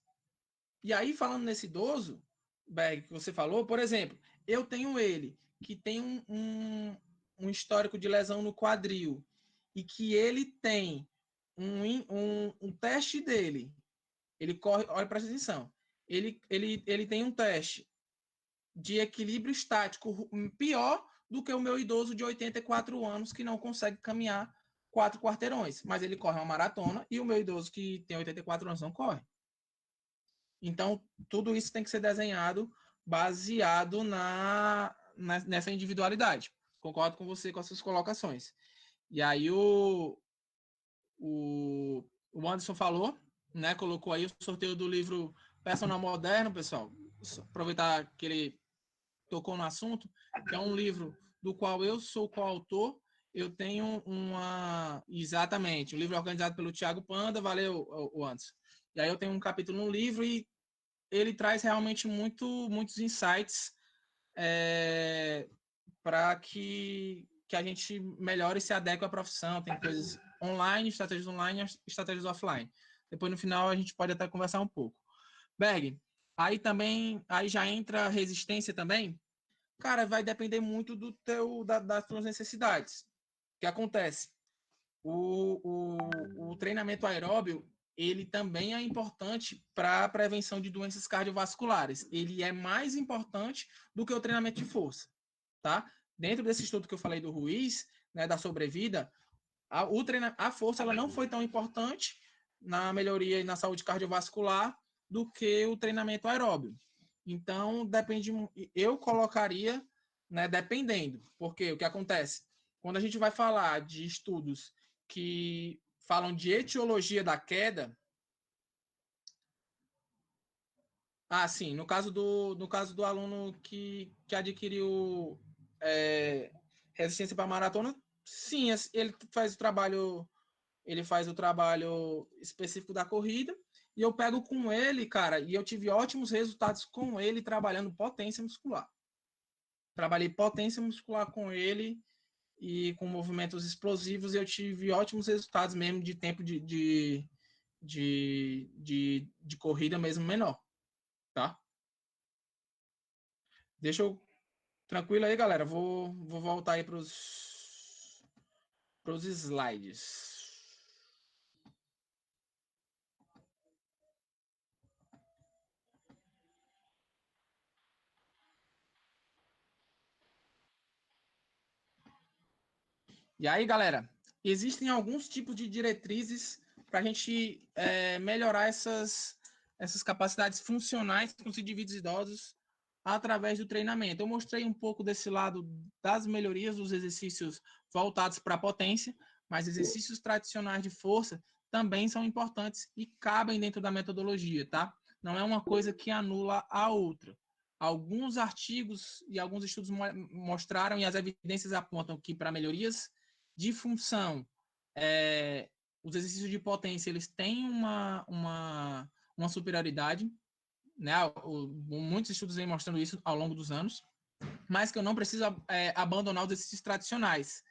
E aí, falando nesse idoso, Berg, que você falou, por exemplo, eu tenho ele que tem um histórico de lesão no quadril e que ele tem um teste dele. Ele corre, olha, presta atenção. Ele tem um teste de equilíbrio estático pior do que o meu idoso de 84 anos que não consegue caminhar 4 quarteirões, mas ele corre uma maratona e o meu idoso que tem 84 anos não corre. Então, tudo isso tem que ser desenhado baseado nessa individualidade. Concordo com você com as suas colocações. E aí o Anderson falou, né? Colocou aí o sorteio do livro Personal Moderno, pessoal. Aproveitar que ele tocou no assunto, que é um livro do qual eu sou coautor. Eu tenho exatamente, o livro é organizado pelo Thiago Panda, valeu, o Anderson. E aí eu tenho um capítulo no livro e ele traz realmente muitos insights para que a gente melhore e se adeque à profissão. Tem coisas online, estratégias offline. Depois, no final, a gente pode até conversar um pouco. Berg, aí já entra resistência também? Cara, vai depender muito das suas necessidades. O que acontece? O treinamento aeróbio, ele também é importante para a prevenção de doenças cardiovasculares. Ele é mais importante do que o treinamento de força, tá? Dentro desse estudo que eu falei do Ruiz, né, da sobrevida, a força ela não foi tão importante na melhoria e na saúde cardiovascular do que o treinamento aeróbio. Então, depende, eu colocaria, né, dependendo, porque o que acontece? Quando a gente vai falar de estudos que falam de etiologia da queda, sim, no caso do aluno que adquiriu resistência para maratona, sim, ele faz o trabalho específico da corrida, e eu pego com ele, cara, e eu tive ótimos resultados com ele trabalhando potência muscular. Trabalhei potência muscular com ele e com movimentos explosivos, e eu tive ótimos resultados mesmo de tempo de corrida mesmo menor, tá? Deixa eu... Tranquilo aí, galera. Vou voltar aí pros slides. E aí, galera, existem alguns tipos de diretrizes para a gente melhorar essas capacidades funcionais com os indivíduos idosos através do treinamento. Eu mostrei um pouco desse lado das melhorias dos exercícios voltados para a potência, mas exercícios tradicionais de força também são importantes e cabem dentro da metodologia, tá? Não é uma coisa que anula a outra. Alguns artigos e alguns estudos mostraram e as evidências apontam que para melhorias de função, os exercícios de potência eles têm uma superioridade, né? Muitos estudos vêm mostrando isso ao longo dos anos, mas que eu não preciso abandonar os exercícios tradicionais.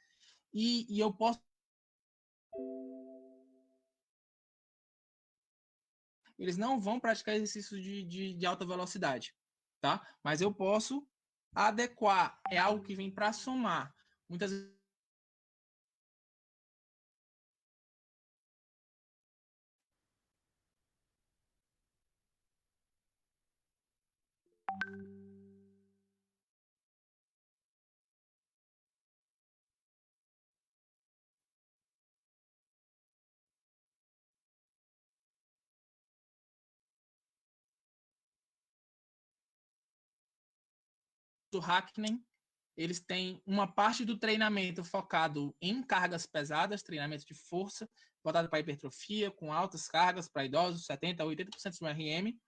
E eu posso. Eles não vão praticar exercícios de alta velocidade, tá? Mas eu posso adequar, é algo que vem para somar. Muitas vezes do Hackney, eles têm uma parte do treinamento focado em cargas pesadas, treinamento de força, voltado para hipertrofia, com altas cargas para idosos, 70% a 80% do RM,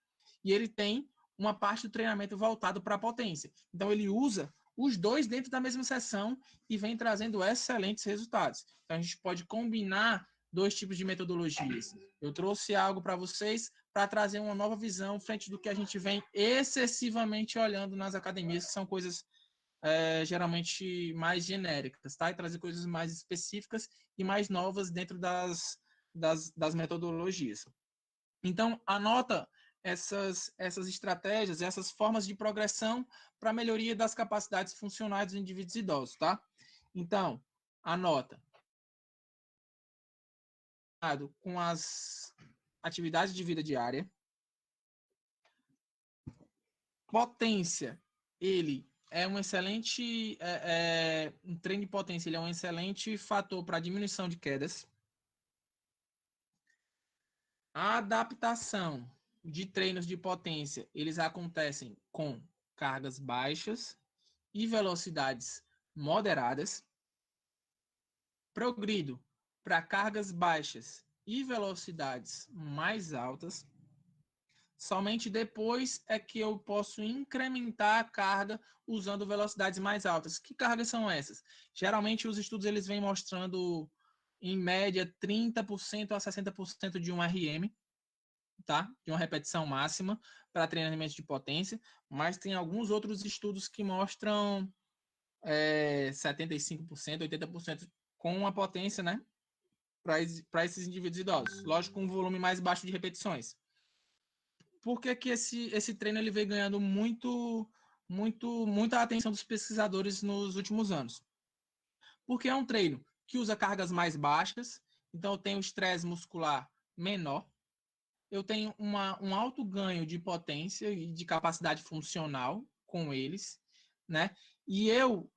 e ele tem uma parte do treinamento voltado para a potência. Então, ele usa os dois dentro da mesma sessão e vem trazendo excelentes resultados. Então, a gente pode combinar dois tipos de metodologias. Eu trouxe algo para vocês para trazer uma nova visão frente do que a gente vem excessivamente olhando nas academias, que são coisas geralmente mais genéricas, tá? E trazer coisas mais específicas e mais novas dentro das metodologias. Então, anota essas estratégias, essas formas de progressão para melhoria das capacidades funcionais dos indivíduos idosos, tá? Então, anota. Com as atividades de vida diária. Potência, ele é um excelente um treino de potência, ele é um excelente fator para diminuição de quedas. A adaptação de treinos de potência, eles acontecem com cargas baixas e velocidades moderadas. Progrido para cargas baixas e velocidades mais altas. Somente depois é que eu posso incrementar a carga usando velocidades mais altas. Que cargas são essas? Geralmente os estudos eles vêm mostrando em média 30% a 60% de um RM, tá? De uma repetição máxima para treinamento de potência, mas tem alguns outros estudos que mostram 75%, 80% com uma potência, né? Para esses indivíduos idosos. Lógico, com um volume mais baixo de repetições. Por que, que esse treino ele vem ganhando muita atenção dos pesquisadores nos últimos anos? Porque é um treino que usa cargas mais baixas, então eu tenho estresse muscular menor, eu tenho um alto ganho de potência e de capacidade funcional com eles, né? E eu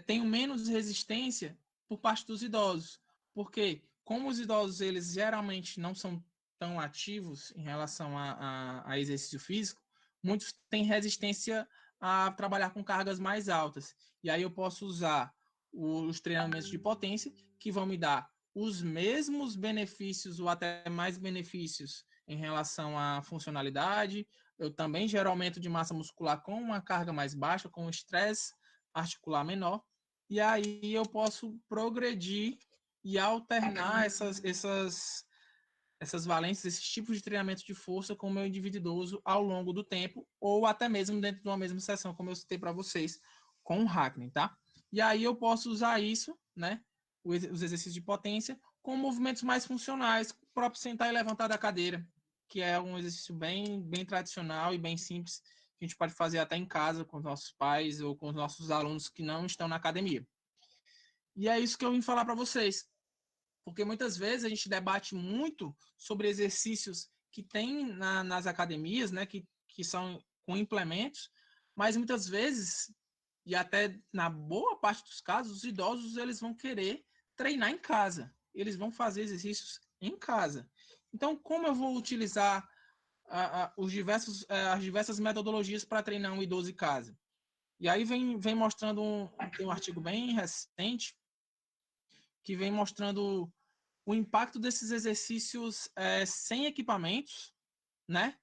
tenho menos resistência por parte dos idosos, porque como os idosos eles geralmente não são tão ativos em relação a exercício físico, muitos têm resistência a trabalhar com cargas mais altas. E aí eu posso usar os treinamentos de potência que vão me dar os mesmos benefícios ou até mais benefícios em relação à funcionalidade. Eu também gero aumento de massa muscular com uma carga mais baixa, com estresse articular menor. E aí eu posso progredir e alternar essas valências, esses tipos de treinamento de força com o meu indivíduo idoso ao longo do tempo, ou até mesmo dentro de uma mesma sessão, como eu citei para vocês, com o Hackney, tá? E aí eu posso usar isso, né? Os exercícios de potência, com movimentos mais funcionais, o próprio sentar e levantar da cadeira, que é um exercício bem tradicional e bem simples, que a gente pode fazer até em casa com os nossos pais ou com os nossos alunos que não estão na academia. E é isso que eu vim falar para vocês. Porque muitas vezes a gente debate muito sobre exercícios que tem nas academias, né, que são com implementos, mas muitas vezes e até na boa parte dos casos, os idosos eles vão querer treinar em casa. Eles vão fazer exercícios em casa. Então, como eu vou utilizar as diversas metodologias para treinar um idoso em casa? E aí vem mostrando tem um artigo bem recente que vem mostrando o impacto desses exercícios sem equipamentos, né?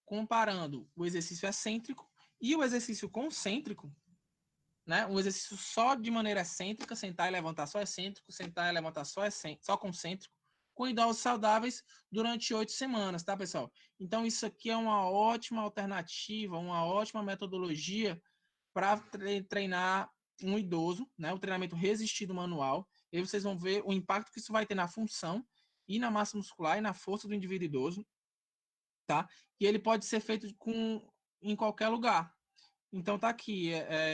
Comparando o exercício excêntrico e o exercício concêntrico, né? Um exercício só de maneira excêntrica, sentar e levantar só excêntrico, sentar e levantar só concêntrico, com idosos saudáveis durante 8 semanas, tá, pessoal? Então, isso aqui é uma ótima alternativa, uma ótima metodologia para treinar um idoso, né? O treinamento resistido manual. E aí vocês vão ver o impacto que isso vai ter na função e na massa muscular e na força do indivíduo idoso, tá? E ele pode ser feito em qualquer lugar. Então tá aqui,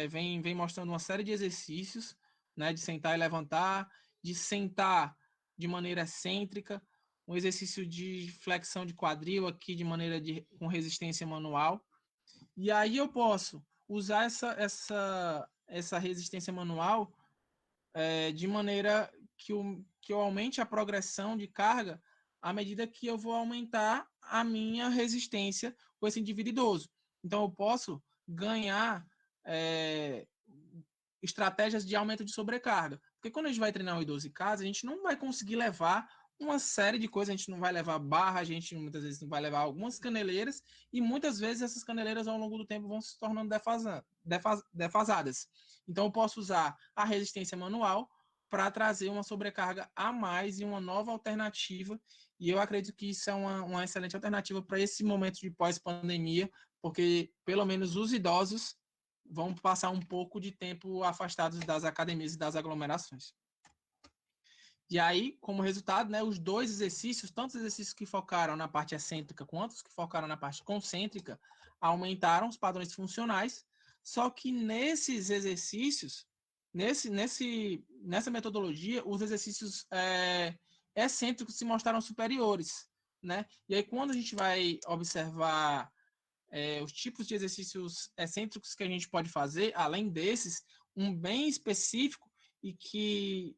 vem mostrando uma série de exercícios, né? De sentar e levantar, de sentar de maneira excêntrica, um exercício de flexão de quadril aqui de maneira com resistência manual. E aí eu posso usar essa resistência manual de maneira que eu aumente a progressão de carga à medida que eu vou aumentar a minha resistência com esse indivíduo idoso. Então, eu posso ganhar estratégias de aumento de sobrecarga. Porque quando a gente vai treinar um idoso em casa, a gente não vai conseguir levar uma série de coisas, a gente não vai levar barra, a gente muitas vezes não vai levar algumas caneleiras, e muitas vezes essas caneleiras ao longo do tempo vão se tornando defasadas. Então eu posso usar a resistência manual para trazer uma sobrecarga a mais e uma nova alternativa, e eu acredito que isso é uma excelente alternativa para esse momento de pós-pandemia, porque pelo menos os idosos vão passar um pouco de tempo afastados das academias e das aglomerações. E aí, como resultado, né, os dois exercícios, tanto os exercícios que focaram na parte excêntrica quanto os que focaram na parte concêntrica, aumentaram os padrões funcionais, só que nesses exercícios, nessa metodologia, os exercícios excêntricos se mostraram superiores, né? E aí, quando a gente vai observar os tipos de exercícios excêntricos que a gente pode fazer, além desses, um bem específico e que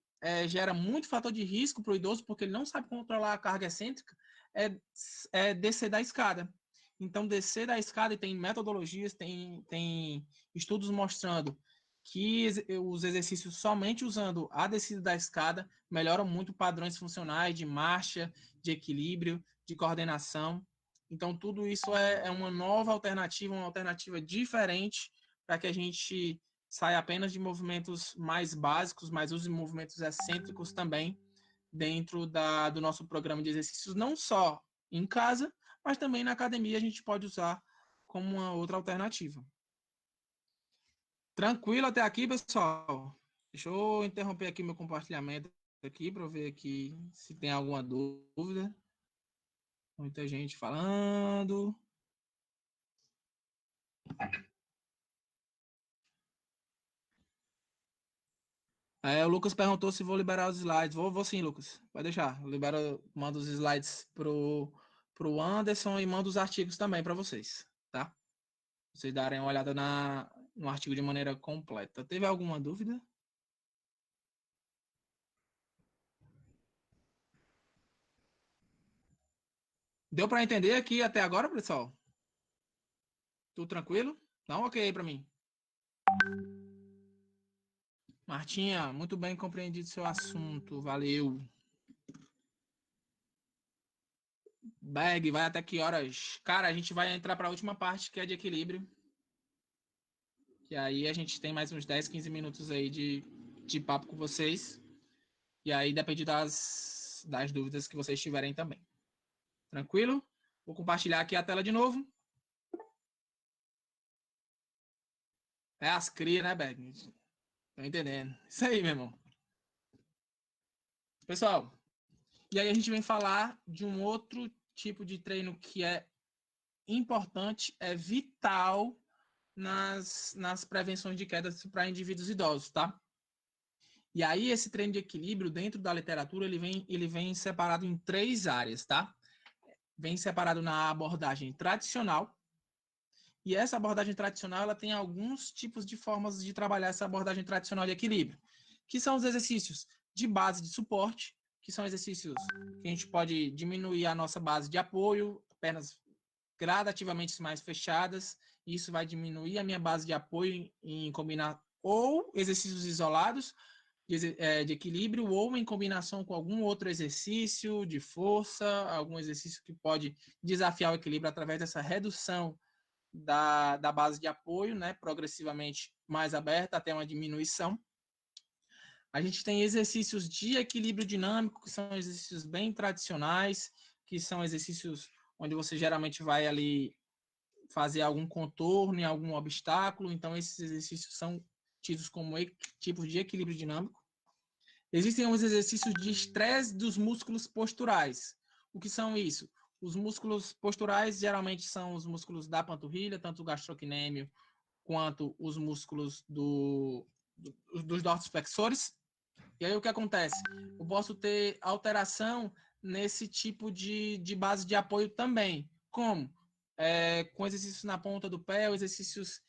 gera muito fator de risco para o idoso, porque ele não sabe controlar a carga excêntrica, é descer da escada. Então, descer da escada, e tem metodologias, tem estudos mostrando que os exercícios somente usando a descida da escada melhoram muito padrões funcionais de marcha, de equilíbrio, de coordenação. Então, tudo isso é uma nova alternativa, uma alternativa diferente para que a gente saia apenas de movimentos mais básicos, mas use movimentos excêntricos também dentro do nosso programa de exercícios, não só em casa, mas também na academia a gente pode usar como uma outra alternativa. Tranquilo até aqui, pessoal? Deixa eu interromper aqui meu compartilhamento aqui para ver aqui se tem alguma dúvida. Muita gente falando. O Lucas perguntou se vou liberar os slides. Vou sim, Lucas. Pode deixar. Mando os slides pro Anderson e mando os artigos também para vocês, tá? Vocês darem uma olhada no artigo de maneira completa. Teve alguma dúvida? Deu para entender aqui até agora, pessoal? Tudo tranquilo? Dá um ok aí para mim. Martinha, muito bem compreendido seu assunto. Valeu. Bag, vai até que horas? Cara, a gente vai entrar para a última parte, que é de equilíbrio. E aí a gente tem mais uns 10, 15 minutos aí de papo com vocês. E aí depende das dúvidas que vocês tiverem também. Tranquilo? Vou compartilhar aqui a tela de novo. É as crias, né, Bag? Tô entendendo. Isso aí, meu irmão. Pessoal, e aí a gente vem falar de um outro tipo de treino que é importante, é vital nas prevenções de quedas para indivíduos idosos, tá? E aí esse treino de equilíbrio dentro da literatura ele vem separado em 3 áreas, tá? Vem separado na abordagem tradicional, E essa abordagem tradicional, ela tem alguns tipos de formas de trabalhar essa abordagem tradicional de equilíbrio, que são os exercícios de base de suporte, que são exercícios que a gente pode diminuir a nossa base de apoio, pernas gradativamente mais fechadas, isso vai diminuir a minha base de apoio em combinar ou exercícios isolados de equilíbrio ou em combinação com algum outro exercício de força, algum exercício que pode desafiar o equilíbrio através dessa redução da base de apoio, né, progressivamente mais aberta até uma diminuição. A gente tem exercícios de equilíbrio dinâmico, que são exercícios bem tradicionais, que são exercícios onde você geralmente vai ali fazer algum contorno em algum obstáculo. Então, esses exercícios são tidos como tipos de equilíbrio dinâmico. Existem os exercícios de estresse dos músculos posturais. O que são isso? Os músculos posturais geralmente são os músculos da panturrilha, tanto o gastrocnêmio quanto os músculos dos dorsiflexores. E aí o que acontece? Eu posso ter alteração nesse tipo de base de apoio também. Como? Com exercícios na ponta do pé, ou exercícios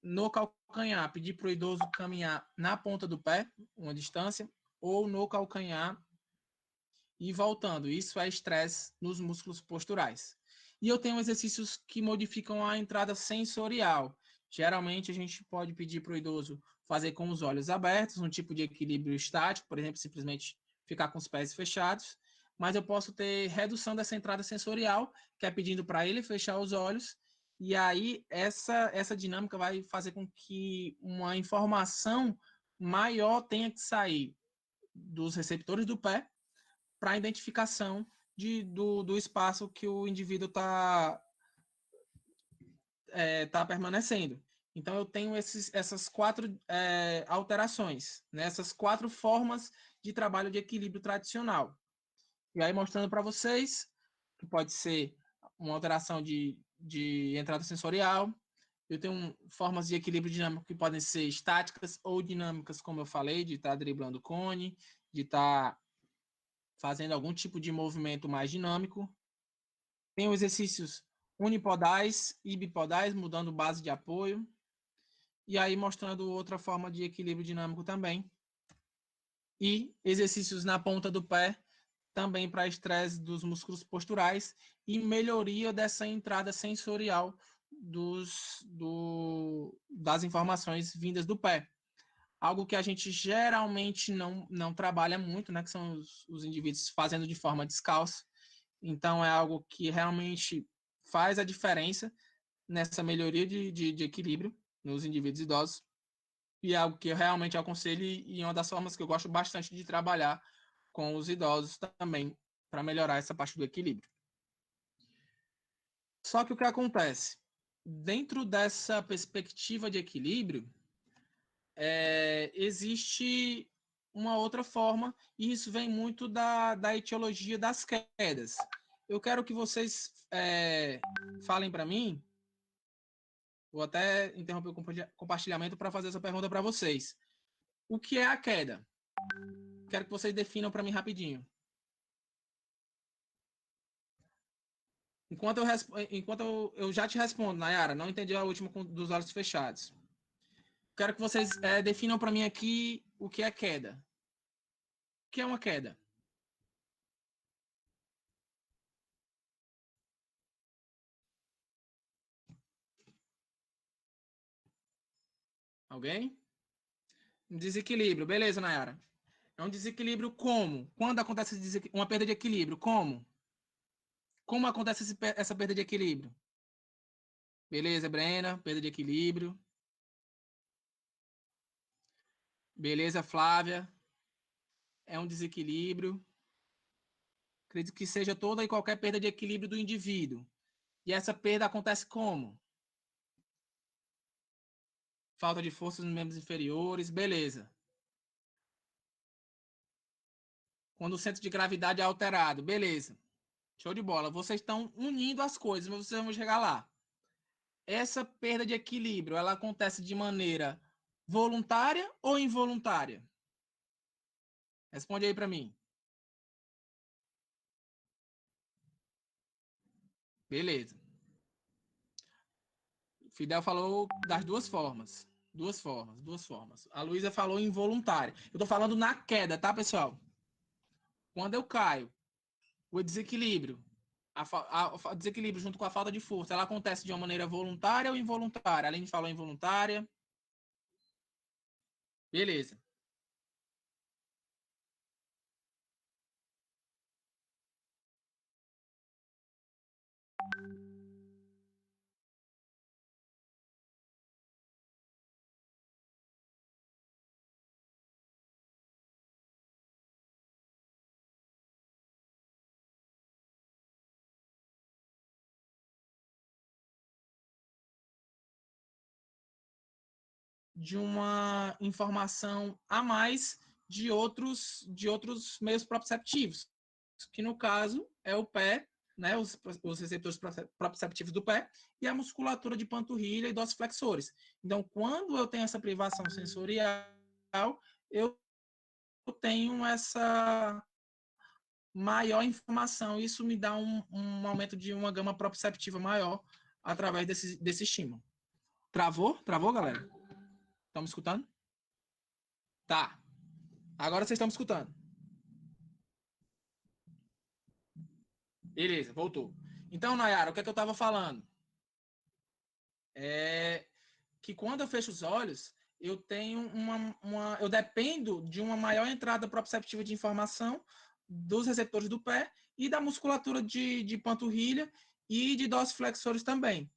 no calcanhar. Pedir para o idoso caminhar na ponta do pé, uma distância, ou no calcanhar e voltando. Isso é estresse nos músculos posturais. E eu tenho exercícios que modificam a entrada sensorial. Geralmente a gente pode pedir para o idoso fazer com os olhos abertos, um tipo de equilíbrio estático, por exemplo, simplesmente ficar com os pés fechados. Mas eu posso ter redução dessa entrada sensorial, que é pedindo para ele fechar os olhos. E aí essa dinâmica vai fazer com que uma informação maior tenha que sair dos receptores do pé para a identificação do espaço que o indivíduo está tá permanecendo. Então, eu tenho essas quatro alterações, né? Essas quatro formas de trabalho de equilíbrio tradicional. E aí, mostrando para vocês que pode ser uma alteração de entrada sensorial. Eu tenho formas de equilíbrio dinâmico que podem ser estáticas ou dinâmicas, como eu falei, de estar driblando o cone, de estar fazendo algum tipo de movimento mais dinâmico. Tem exercícios unipodais e bipodais, mudando base de apoio. E aí mostrando outra forma de equilíbrio dinâmico também. E exercícios na ponta do pé, também para estresse dos músculos posturais e melhoria dessa entrada sensorial das informações vindas do pé. Algo que a gente geralmente não trabalha muito, né? Que são os indivíduos fazendo de forma descalça. Então, é algo que realmente faz a diferença nessa melhoria de equilíbrio nos indivíduos idosos. E é algo que eu realmente aconselho e é uma das formas que eu gosto bastante de trabalhar com os idosos também, para melhorar essa parte do equilíbrio. Só que o que acontece? Dentro dessa perspectiva de equilíbrio, existe uma outra forma, e isso vem muito da etiologia das quedas. Eu quero que vocês falem para mim, vou até interromper o compartilhamento para fazer essa pergunta para vocês. O que é a queda? Quero que vocês definam para mim rapidinho. Enquanto eu já te respondo, Nayara, não entendi a última dos olhos fechados. Quero que vocês definam para mim aqui o que é queda. O que é uma queda? Alguém? Um desequilíbrio. Beleza, Nayara. É um desequilíbrio como? Quando acontece uma perda de equilíbrio? Como? Como acontece essa perda de equilíbrio? Beleza, Brena, perda de equilíbrio. Beleza, Flávia. É um desequilíbrio. Acredito que seja toda e qualquer perda de equilíbrio do indivíduo. E essa perda acontece como? Falta de força nos membros inferiores, beleza. Quando o centro de gravidade é alterado, beleza. Show de bola. Vocês estão unindo as coisas, mas vocês vão chegar lá. Essa perda de equilíbrio, ela acontece de maneira voluntária ou involuntária? Responde aí para mim. Beleza. Fidel falou das duas formas. Duas formas. A Luísa falou involuntária. Eu tô falando na queda, tá, pessoal? Quando eu caio, o desequilíbrio, o desequilíbrio junto com a falta de força, ela acontece de uma maneira voluntária ou involuntária? A Aline falou involuntária. Beleza. De uma informação a mais de outros meios proprioceptivos, que no caso é o pé, né, os receptores proprioceptivos do pé e a musculatura de panturrilha e dorsiflexores. Então, quando eu tenho essa privação sensorial, eu tenho essa maior informação. Isso me dá um aumento de uma gama proprioceptiva maior através desse estímulo. Travou? Travou, galera? Estão me escutando? Tá. Agora vocês estão me escutando. Beleza, voltou. Então, Nayara, o que é que eu estava falando? É que quando eu fecho os olhos, eu tenho eu dependo de uma maior entrada proprioceptiva de informação dos receptores do pé e da musculatura de panturrilha e de dorsiflexores também.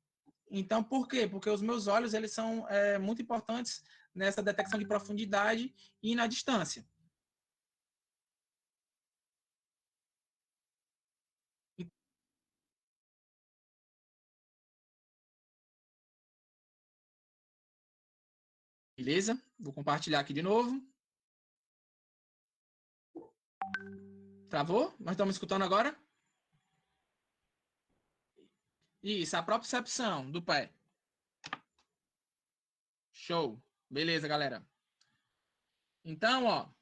Então, por quê? Porque os meus olhos eles são muito importantes nessa detecção de profundidade e na distância. Beleza? Vou compartilhar aqui de novo. Travou? Nós estamos escutando agora? Isso, a propriocepção do pé. Show. Beleza, galera. Então, ó,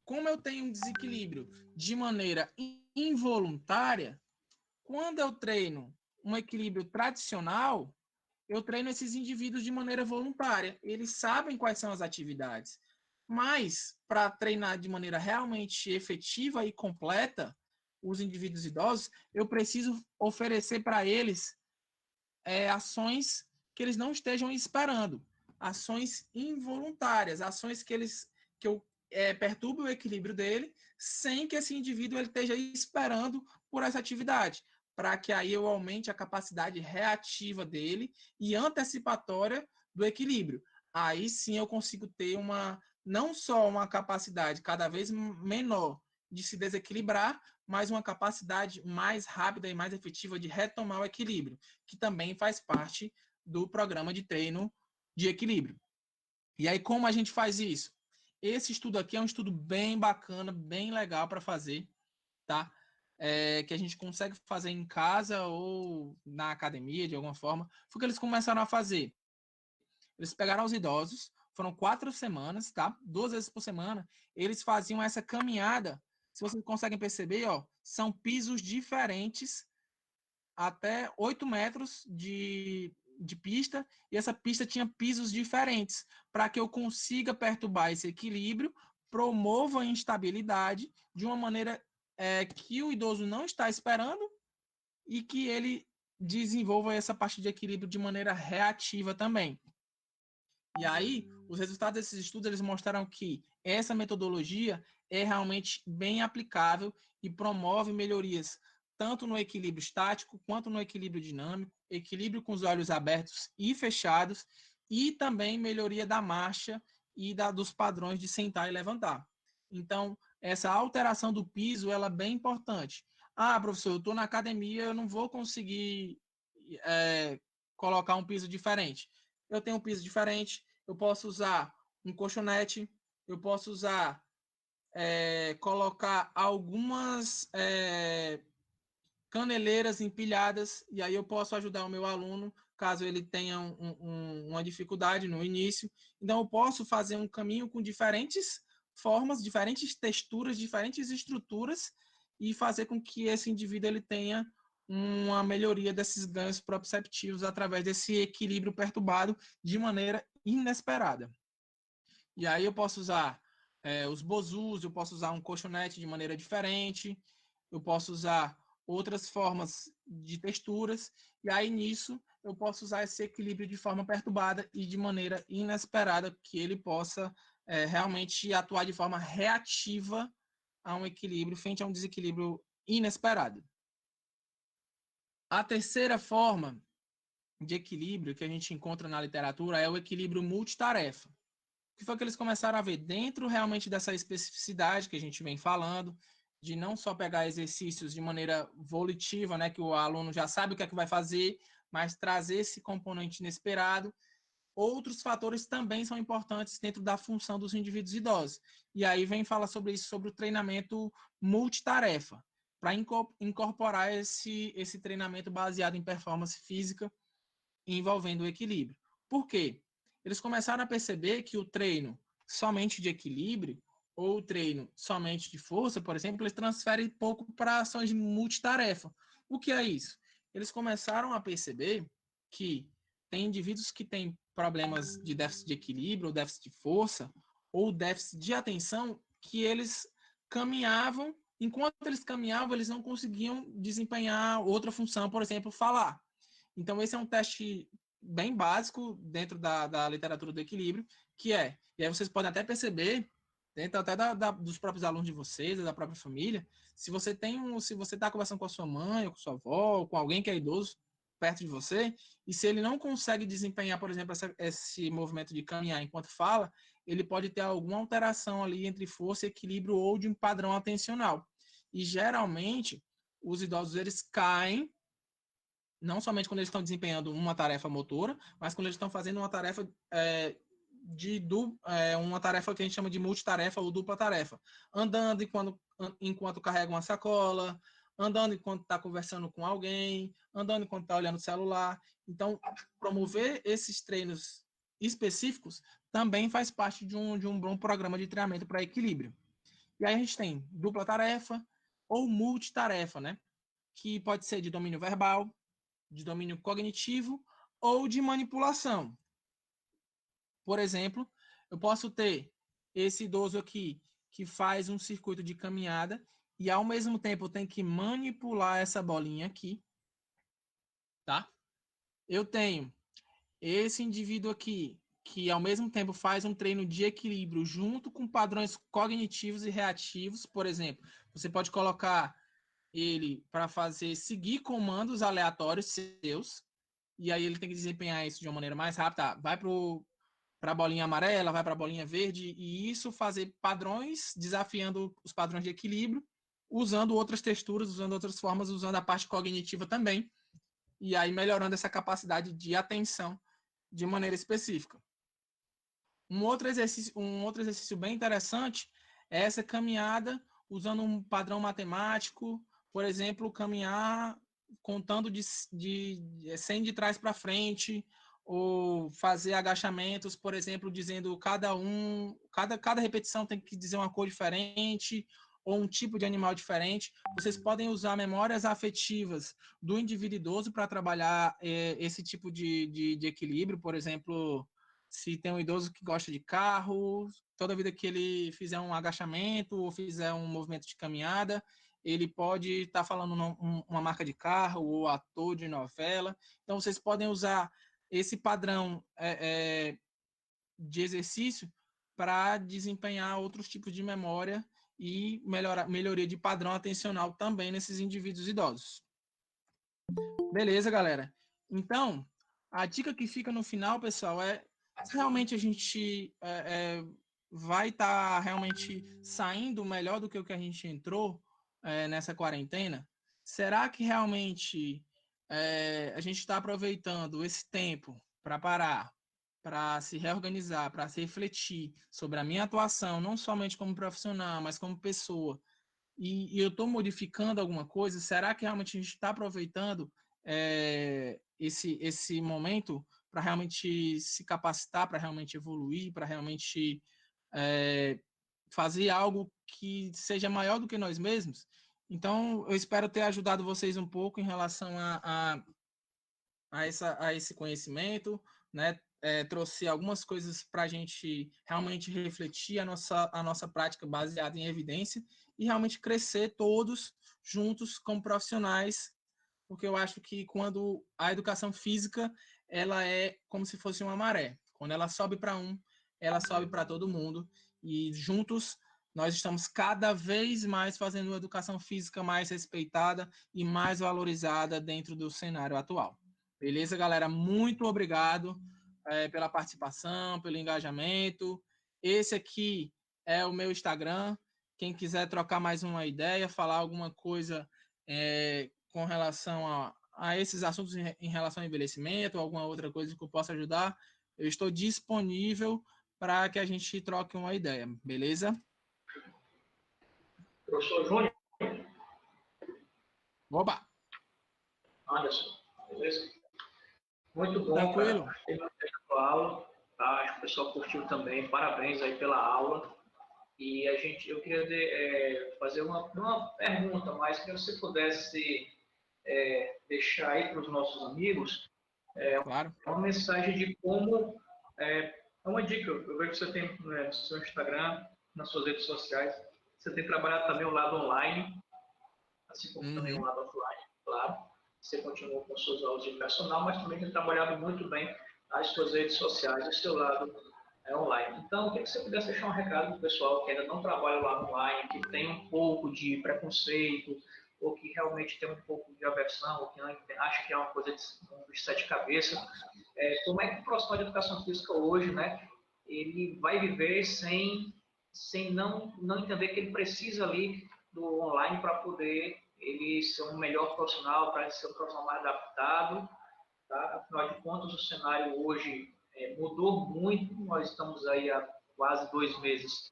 como eu tenho um desequilíbrio de maneira involuntária, quando eu treino um equilíbrio tradicional, eu treino esses indivíduos de maneira voluntária. Eles sabem quais são as atividades. Mas, para treinar de maneira realmente efetiva e completa os indivíduos idosos, eu preciso oferecer para eles ações que eles não estejam esperando, ações involuntárias, ações que eu perturbe o equilíbrio dele, sem que esse indivíduo ele esteja esperando por essa atividade, para que aí eu aumente a capacidade reativa dele e antecipatória do equilíbrio. Aí sim eu consigo ter não só uma capacidade cada vez menor de se desequilibrar, mas uma capacidade mais rápida e mais efetiva de retomar o equilíbrio, que também faz parte do programa de treino de equilíbrio. E aí, como a gente faz isso? Esse estudo aqui é um estudo bem bacana, bem legal para fazer, tá? Que a gente consegue fazer em casa ou na academia, de alguma forma. Foi o que eles começaram a fazer. Eles pegaram os idosos, foram 4 semanas, tá? 2 vezes por semana, eles faziam essa caminhada. Se vocês conseguem perceber, ó, são pisos diferentes, até 8 metros de pista, e essa pista tinha pisos diferentes, para que eu consiga perturbar esse equilíbrio, promova a instabilidade de uma maneira que o idoso não está esperando e que ele desenvolva essa parte de equilíbrio de maneira reativa também. E aí, os resultados desses estudos eles mostraram que essa metodologia é realmente bem aplicável e promove melhorias tanto no equilíbrio estático quanto no equilíbrio dinâmico, equilíbrio com os olhos abertos e fechados e também melhoria da marcha e dos padrões de sentar e levantar. Então, essa alteração do piso ela é bem importante. Ah, professor, eu estou na academia, eu não vou conseguir colocar um piso diferente. Eu tenho um piso diferente, eu posso usar um colchonete, eu posso usar, colocar algumas caneleiras empilhadas, e aí eu posso ajudar o meu aluno, caso ele tenha uma dificuldade no início. Então, eu posso fazer um caminho com diferentes formas, diferentes texturas, diferentes estruturas, e fazer com que esse indivíduo ele tenha uma melhoria desses ganhos proprioceptivos através desse equilíbrio perturbado de maneira inesperada. E aí eu posso usar os bozus, eu posso usar um colchonete de maneira diferente, eu posso usar outras formas de texturas, e aí nisso eu posso usar esse equilíbrio de forma perturbada e de maneira inesperada, que ele possa realmente atuar de forma reativa a um equilíbrio frente a um desequilíbrio inesperado. A terceira forma de equilíbrio que a gente encontra na literatura é o equilíbrio multitarefa. O que foi que eles começaram a ver? Dentro realmente dessa especificidade que a gente vem falando, de não só pegar exercícios de maneira volitiva, né, que o aluno já sabe o que é que vai fazer, mas trazer esse componente inesperado. Outros fatores também são importantes dentro da função dos indivíduos idosos. E aí vem falar sobre isso, sobre o treinamento multitarefa, para incorporar esse treinamento baseado em performance física envolvendo o equilíbrio. Por quê? Eles começaram a perceber que o treino somente de equilíbrio ou o treino somente de força, por exemplo, eles transferem pouco para ações de multitarefa. O que é isso? Eles começaram a perceber que tem indivíduos que têm problemas de déficit de equilíbrio, ou déficit de força, ou déficit de atenção, que eles caminhavam, enquanto eles caminhavam, eles não conseguiam desempenhar outra função, por exemplo, falar. Então, esse é um teste bem básico dentro da literatura do equilíbrio, que é, e aí vocês podem até perceber, dentro até dos próprios alunos de vocês, da própria família, se você está conversando com a sua mãe, ou com a sua avó, ou com alguém que é idoso perto de você, e se ele não consegue desempenhar, por exemplo, esse movimento de caminhar enquanto fala, ele pode ter alguma alteração ali entre força e equilíbrio ou de um padrão atencional. E geralmente, os idosos eles caem não somente quando eles estão desempenhando uma tarefa motora, mas quando eles estão fazendo uma tarefa uma tarefa que a gente chama de multitarefa ou dupla tarefa. Andando enquanto carrega uma sacola, andando enquanto está conversando com alguém, andando enquanto está olhando o celular. Então, promover esses treinos específicos também faz parte de um bom programa de treinamento para equilíbrio. E aí a gente tem dupla tarefa ou multitarefa, né? Que pode ser de domínio verbal, de domínio cognitivo ou de manipulação. Por exemplo, eu posso ter esse idoso aqui que faz um circuito de caminhada e ao mesmo tempo eu tenho que manipular essa bolinha aqui, tá? Eu tenho esse indivíduo aqui que ao mesmo tempo faz um treino de equilíbrio junto com padrões cognitivos e reativos, por exemplo, você pode colocar ele para seguir comandos aleatórios seus, e aí ele tem que desempenhar isso de uma maneira mais rápida. Vai para a bolinha amarela, vai para a bolinha verde, e isso fazer padrões, desafiando os padrões de equilíbrio, usando outras texturas, usando outras formas, usando a parte cognitiva também, e aí melhorando essa capacidade de atenção de maneira específica. Um outro exercício bem interessante é essa caminhada usando um padrão matemático, por exemplo, caminhar contando de 100 de trás para frente, ou fazer agachamentos, por exemplo, dizendo cada repetição tem que dizer uma cor diferente, ou um tipo de animal diferente. Vocês podem usar memórias afetivas do indivíduo idoso para trabalhar esse tipo de equilíbrio, por exemplo, se tem um idoso que gosta de carro, toda vida que ele fizer um agachamento ou fizer um movimento de caminhada, ele pode estar falando uma marca de carro ou ator de novela. Então, vocês podem usar esse padrão de exercício para desempenhar outros tipos de memória e melhoria de padrão atencional também nesses indivíduos idosos. Beleza, galera? Então, a dica que fica no final, pessoal, realmente a gente vai estar realmente saindo melhor do que o que a gente entrou nessa quarentena? Será que realmente a gente está aproveitando esse tempo para parar, para se reorganizar, para se refletir sobre a minha atuação, não somente como profissional, mas como pessoa, e eu estou modificando alguma coisa? Será que realmente a gente está aproveitando esse momento para realmente se capacitar, para realmente evoluir, para realmente fazer algo que seja maior do que nós mesmos? Então, eu espero ter ajudado vocês um pouco em relação a esse conhecimento, né? Trouxe algumas coisas para a gente realmente refletir a nossa prática baseada em evidência e realmente crescer todos juntos como profissionais, porque eu acho que quando a educação física ela é como se fosse uma maré. Quando ela sobe para um, ela sobe para todo mundo e juntos nós estamos cada vez mais fazendo uma educação física mais respeitada e mais valorizada dentro do cenário atual. Beleza, galera? Muito obrigado pela participação, pelo engajamento. Esse aqui é o meu Instagram. Quem quiser trocar mais uma ideia, falar alguma coisa com relação a esses assuntos em relação ao envelhecimento, alguma outra coisa que eu possa ajudar, eu estou disponível para que a gente troque uma ideia, beleza? Professor Júnior. Oba! Anderson, beleza? Muito bom, Tranquilo? cara. Gostei muito da tua aula, tá? Acho que o pessoal curtiu também. Parabéns aí pela aula. E eu queria fazer uma pergunta, mas que você pudesse deixar aí para os nossos amigos Claro. uma mensagem de como. É uma dica, eu vejo que você tem no seu Instagram, nas suas redes sociais, você tem trabalhado também o lado online, assim como também o lado offline, claro. Você continua com suas aulas de personal, mas também tem trabalhado muito bem as suas redes sociais, o seu lado online. Então, eu queria que você pudesse deixar um recado para o pessoal que ainda não trabalha lá online, que tem um pouco de preconceito, ou que realmente tem um pouco de aversão, ou que acha que é uma coisa de sete cabeças. Como é que o profissional de educação física hoje, né, ele vai viver sem não entender que ele precisa ali do online para poder ele ser um melhor profissional, para ser um profissional mais adaptado, tá? Afinal de contas, o cenário hoje mudou muito, nós estamos aí há quase 2 meses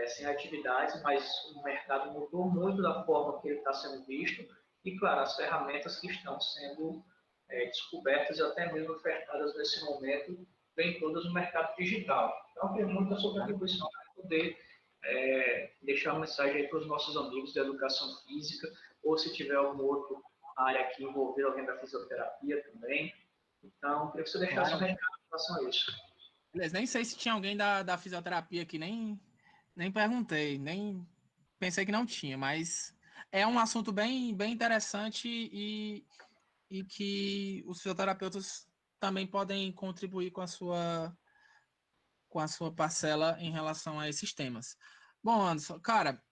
sem atividades, mas o mercado mudou muito da forma que ele está sendo visto e, claro, as ferramentas que estão sendo descobertas e até mesmo ofertadas nesse momento vêm todas no mercado digital. Então, eu queria muito a sua contribuição para poder deixar uma mensagem aí para os nossos amigos da educação física, ou se tiver alguma outra área aqui envolvendo alguém da fisioterapia também. Então, queria que você deixasse um recado em relação a isso. Beleza, nem sei se tinha alguém da fisioterapia aqui, nem perguntei, nem pensei que não tinha, mas é um assunto bem interessante e que os fisioterapeutas também podem contribuir com a sua parcela em relação a esses temas. Bom, Anderson, cara,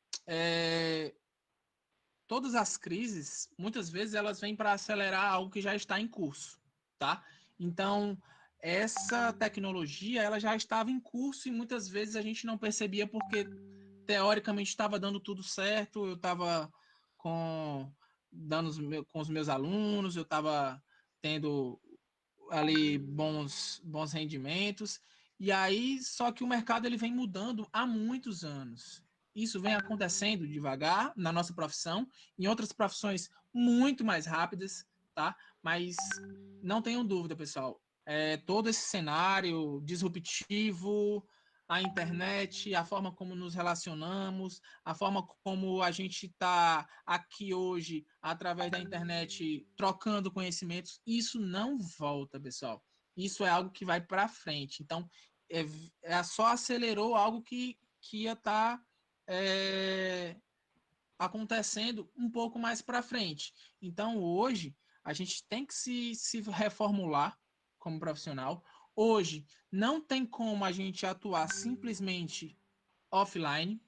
todas as crises, muitas vezes elas vêm para acelerar algo que já está em curso, tá? Então, essa tecnologia, ela já estava em curso e muitas vezes a gente não percebia porque teoricamente estava dando tudo certo, eu estava com com os meus alunos, eu estava tendo ali bons rendimentos, e aí só que o mercado ele vem mudando há muitos anos. Isso vem acontecendo devagar na nossa profissão, em outras profissões muito mais rápidas, tá? Mas não tenham dúvida, pessoal. Todo esse cenário disruptivo, a internet, a forma como nos relacionamos, a forma como a gente está aqui hoje, através da internet, trocando conhecimentos, isso não volta, pessoal. Isso é algo que vai para frente. Então, só acelerou algo que ia estar acontecendo um pouco mais para frente. Então, hoje, a gente tem que se reformular como profissional. Hoje, não tem como a gente atuar simplesmente offline.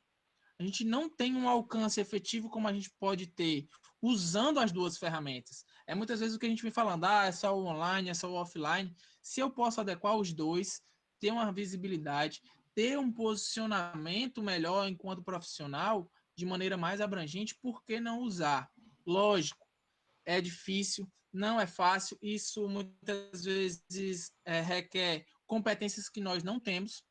A gente não tem um alcance efetivo como a gente pode ter usando as duas ferramentas. É muitas vezes o que a gente vem falando, é só o online, é só o offline. Se eu posso adequar os dois, ter uma visibilidade, ter um posicionamento melhor enquanto profissional, de maneira mais abrangente, por que não usar? Lógico, é difícil, não é fácil, isso muitas vezes requer competências que nós não temos,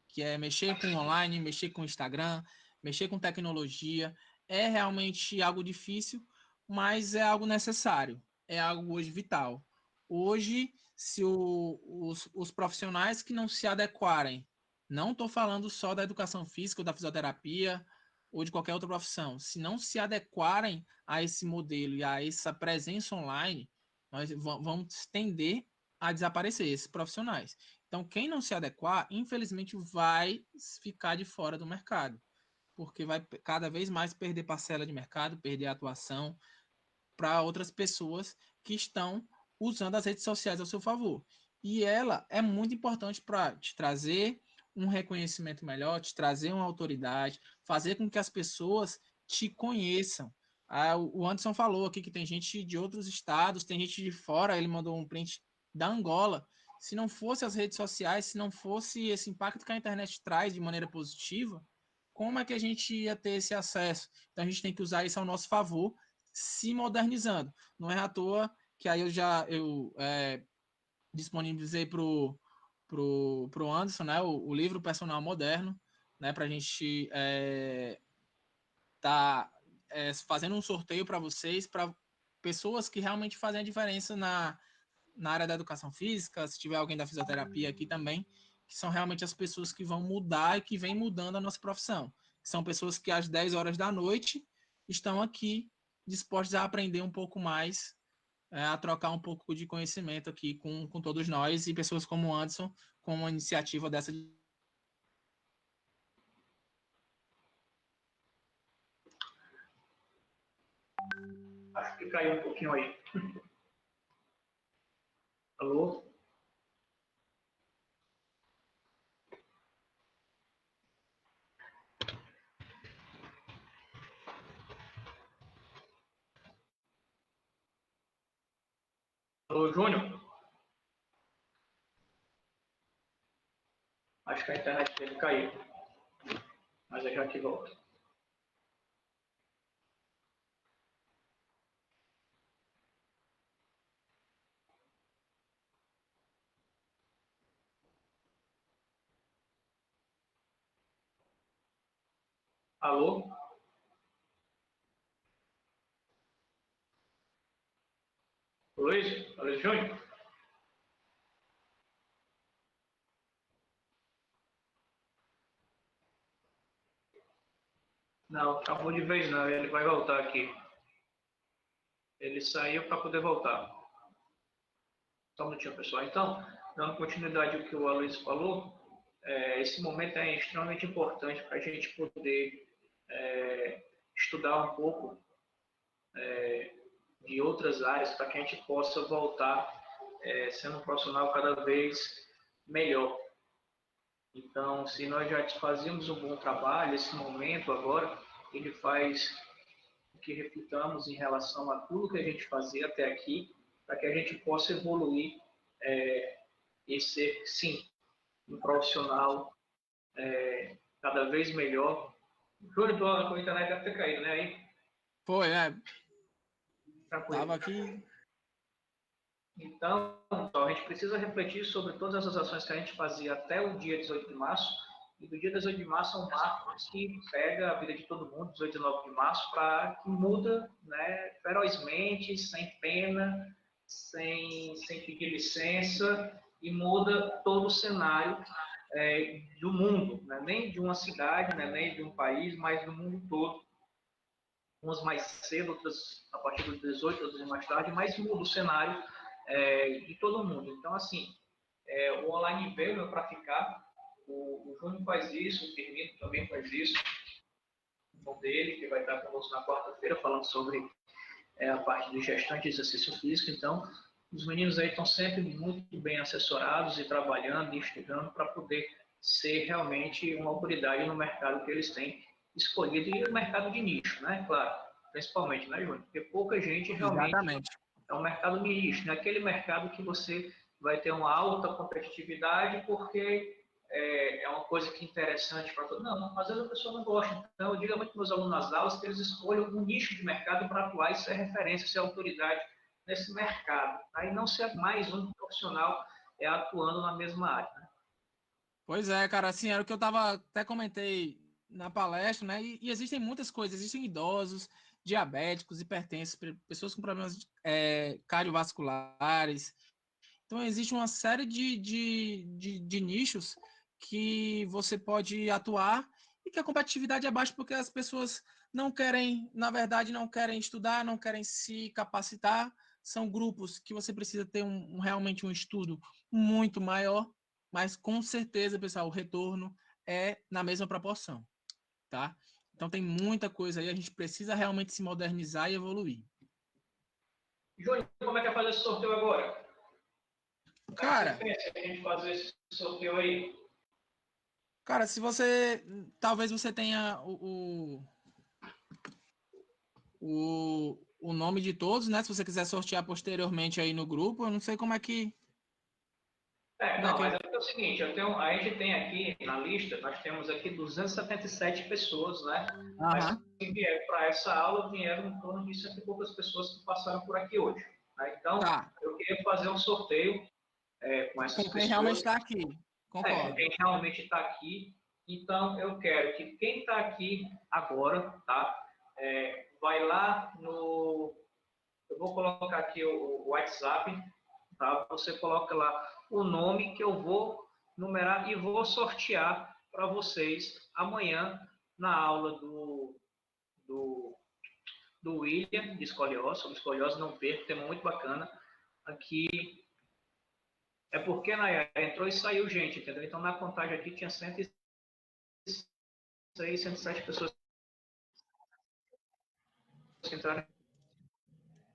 que é mexer com online, mexer com Instagram, mexer com tecnologia. É realmente algo difícil, mas é algo necessário, é algo hoje vital. Hoje, se os profissionais que não se adequarem, não estou falando só da educação física ou da fisioterapia, ou de qualquer outra profissão, se não se adequarem a esse modelo e a essa presença online, nós vamos tender a desaparecer esses profissionais. Então, quem não se adequar, infelizmente, vai ficar de fora do mercado, porque vai cada vez mais perder parcela de mercado, perder a atuação para outras pessoas que estão usando as redes sociais ao seu favor. E ela é muito importante para te trazer um reconhecimento melhor, te trazer uma autoridade, fazer com que as pessoas te conheçam. O Anderson falou aqui que tem gente de outros estados, tem gente de fora, ele mandou um print da Angola. Se não fosse as redes sociais, se não fosse esse impacto que a internet traz de maneira positiva, como é que a gente ia ter esse acesso? Então a gente tem que usar isso ao nosso favor, se modernizando. Não é à toa que aí eu disponibilizei pro Anderson, né, o livro Personal Moderno, né, para a gente tá fazendo um sorteio para vocês, para pessoas que realmente fazem a diferença na área da educação física, se tiver alguém da fisioterapia aqui também, que são realmente as pessoas que vão mudar e que vêm mudando a nossa profissão. São pessoas que às 10 horas da noite estão aqui dispostas a aprender um pouco mais, a trocar um pouco de conhecimento aqui com todos nós e pessoas como o Anderson, com uma iniciativa dessa. Acho que caiu um pouquinho aí. Alô? Alô, Júnior? Acho que a internet dele caiu. Mas eu já te volto. Alô? Luiz? Luiz Júnior? Não, acabou de vez não. Ele vai voltar aqui. Ele saiu para poder voltar. Só um minutinho, pessoal. Então, dando continuidade ao que o Aloysio falou, esse momento é extremamente importante para a gente poder estudar um pouco de outras áreas, para que a gente possa voltar sendo um profissional cada vez melhor. Então, se nós já fazíamos um bom trabalho, esse momento agora, ele faz com que reflitamos em relação a tudo que a gente fazia até aqui, para que a gente possa evoluir e ser, sim, um profissional cada vez melhor. Júlio, a internet deve ter caído, né? Aí, Foi, tranquilo. tava aqui. Então, a gente precisa refletir sobre todas essas ações que a gente fazia até o dia 18 de março, e do dia 18 de março é um marco que pega a vida de todo mundo, 18 e 19 de março, para que muda, né, ferozmente, sem pena, sem pedir licença, e muda todo o cenário do mundo, né? Nem de uma cidade, né? Nem de um país, mas do mundo todo. Umas mais cedo, outras a partir dos 18, outras mais tarde, mas muda o cenário de todo mundo. Então, assim, o online veio para ficar. O Júnior faz isso, o Firmino também faz isso. O irmão dele, que vai estar conosco na quarta-feira, falando sobre a parte de gestão de exercício físico. Então, os meninos aí estão sempre muito bem assessorados e trabalhando e estudando para poder ser realmente uma autoridade no mercado que eles têm escolhido, e no mercado de nicho, né? Claro, principalmente, né, Júnior? Porque pouca gente realmente... Exatamente. É um mercado nicho, né? Aquele mercado que você vai ter uma alta competitividade porque é uma coisa que é interessante para todo mundo. Não, às vezes a pessoa não gosta. Então, eu digo muito para meus alunos nas aulas que eles escolham um nicho de mercado para atuar e ser referência, ser autoridade nesse mercado. Aí não ser mais um profissional atuando na mesma área. Né? Pois é, cara, assim, era o que eu até comentei na palestra, né? E existem muitas coisas, existem idosos, diabéticos, hipertensos, pessoas com problemas cardiovasculares. Então, existe uma série de nichos que você pode atuar e que a competitividade é baixa porque as pessoas não querem, na verdade, não querem estudar, não querem se capacitar. São grupos que você precisa ter realmente um estudo muito maior, mas com certeza, pessoal, o retorno é na mesma proporção, tá? Então tem muita coisa aí, a gente precisa realmente se modernizar e evoluir. Júnior, como é que vai fazer esse sorteio agora? Cara, você pensa que a gente fazer esse sorteio aí? Cara, se você. Talvez você tenha o nome de todos, né? Se você quiser sortear posteriormente aí no grupo, eu não sei como é que. Como é Não, que... mas é o seguinte, a gente tem aqui na lista, nós temos aqui 277 pessoas, né? Mas Aham. que vieram para essa aula, vieram em torno de 100 e poucas pessoas que passaram por aqui hoje. Né? Então, Tá. eu queria fazer um sorteio com essas Com quem realmente pessoas. está aqui. Com Concordo. quem realmente está aqui. Então, eu quero que quem está aqui agora, tá? Vai lá no... Eu vou colocar aqui o WhatsApp, tá? Você coloca lá o nome que eu vou numerar e vou sortear para vocês amanhã na aula do William, de escoliose. Sobre escoliose, não perca, tema muito bacana. Aqui é porque Nayara entrou e saiu gente, entendeu? Então, na contagem aqui tinha 106, 107 pessoas que entraram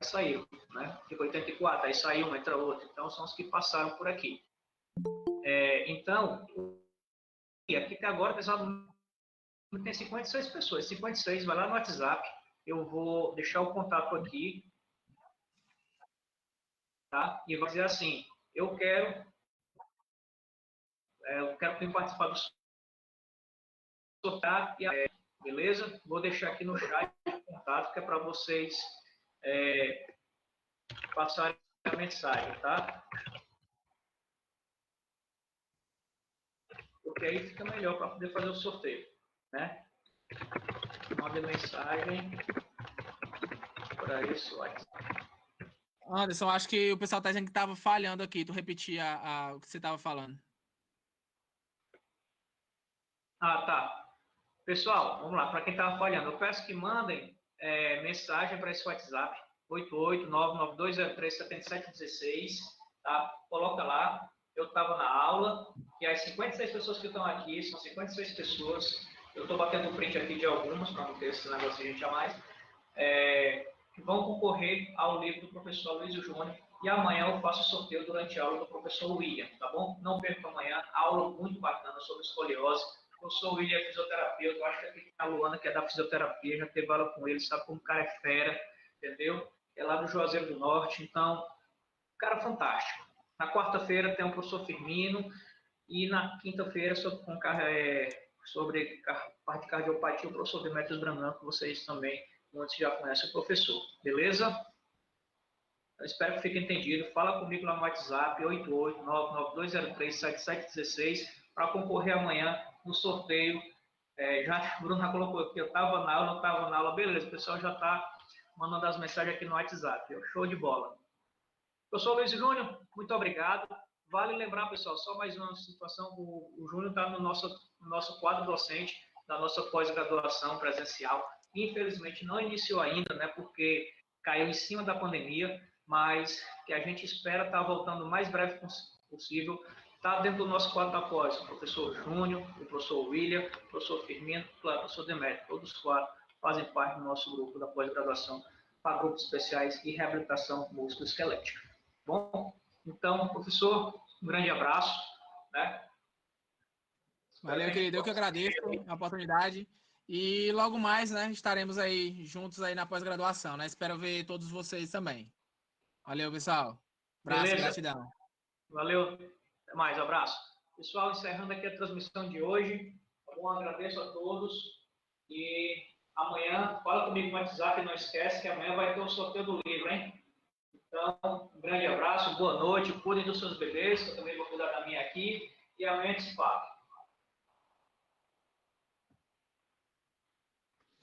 e saíram, né? Ficou 84, aí saiu um, entra outro. Então, são os que passaram por aqui. Então, e aqui até agora, pessoal, tem 56 pessoas. 56, vai lá no WhatsApp. Eu vou deixar o contato aqui, tá? E vai dizer assim, eu quero quem participar do sorteio, beleza? Vou deixar aqui no chat o contato, que é para vocês passarem a mensagem, tá? Porque aí fica melhor para poder fazer o sorteio, né? Manda mensagem para esse WhatsApp. Anderson, acho que o pessoal tá dizendo que tava falhando aqui. Tu repetia o que você tava falando. Ah, tá. Pessoal, vamos lá. Para quem estava falhando, eu peço que mandem mensagem para esse WhatsApp, 88992037716, tá? Coloca lá. Eu estava na aula, e as 56 pessoas que estão aqui, são 56 pessoas. Eu estou batendo print aqui de algumas, para não ter esse negócio de gente a mais, que vão concorrer ao livro do professor Luiz Júnior. E amanhã eu faço o sorteio durante a aula do professor William, tá bom? Não perca amanhã, aula muito bacana sobre escoliose. O professor William é fisioterapeuta, eu acho que aqui a Luana, que é da fisioterapia, já teve aula com ele, sabe como o cara é fera, entendeu? É lá do Juazeiro do Norte, então, cara fantástico. Na quarta-feira tem o professor Firmino, e na quinta-feira, sobre parte de cardiopatia, o professor Demetrios Brandan, que vocês também, muitos já conhecem o professor. Beleza? Eu espero que fique entendido. Fala comigo lá no WhatsApp, 88992037716, para concorrer amanhã no sorteio. A Bruna colocou aqui, eu estava na aula, não estava na aula. Beleza, o pessoal já está mandando as mensagens aqui no WhatsApp. Show de bola. Professor Luiz Júnior, muito obrigado. Vale lembrar, pessoal, só mais uma situação, o Júnior está no nosso quadro docente, da nossa pós-graduação presencial. Infelizmente, não iniciou ainda, né, porque caiu em cima da pandemia, mas que a gente espera estar voltando o mais breve possível. Está dentro do nosso quadro da pós, o professor Júnior, o professor William, o professor Firmino, o professor Demetrio, todos os quatro fazem parte do nosso grupo da pós-graduação para grupos especiais e reabilitação musculoesquelética. Bom, então, professor, um grande abraço, né? Valeu, querido. Eu que agradeço a oportunidade. E logo mais, né, estaremos aí juntos aí na pós-graduação, né? Espero ver todos vocês também. Valeu, pessoal. Abraço, Beleza? gratidão. Valeu. Até mais, abraço. Pessoal, encerrando aqui a transmissão de hoje. Tá bom? Agradeço a todos. E amanhã, fala comigo no WhatsApp, não esquece que amanhã vai ter o sorteio do livro, hein? Então, um grande abraço, boa noite, cuidem dos seus bebês, que eu também vou cuidar da minha aqui. E amanhã a gente se fala.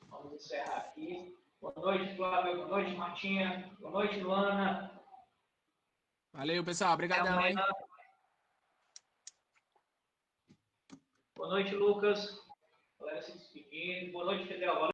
Vamos encerrar aqui. Boa noite, Flávio. Boa noite, Martinha. Boa noite, Luana. Valeu, pessoal. Obrigadão, hein? Boa noite, Lucas. galera se despedindo. Boa noite, Fidel.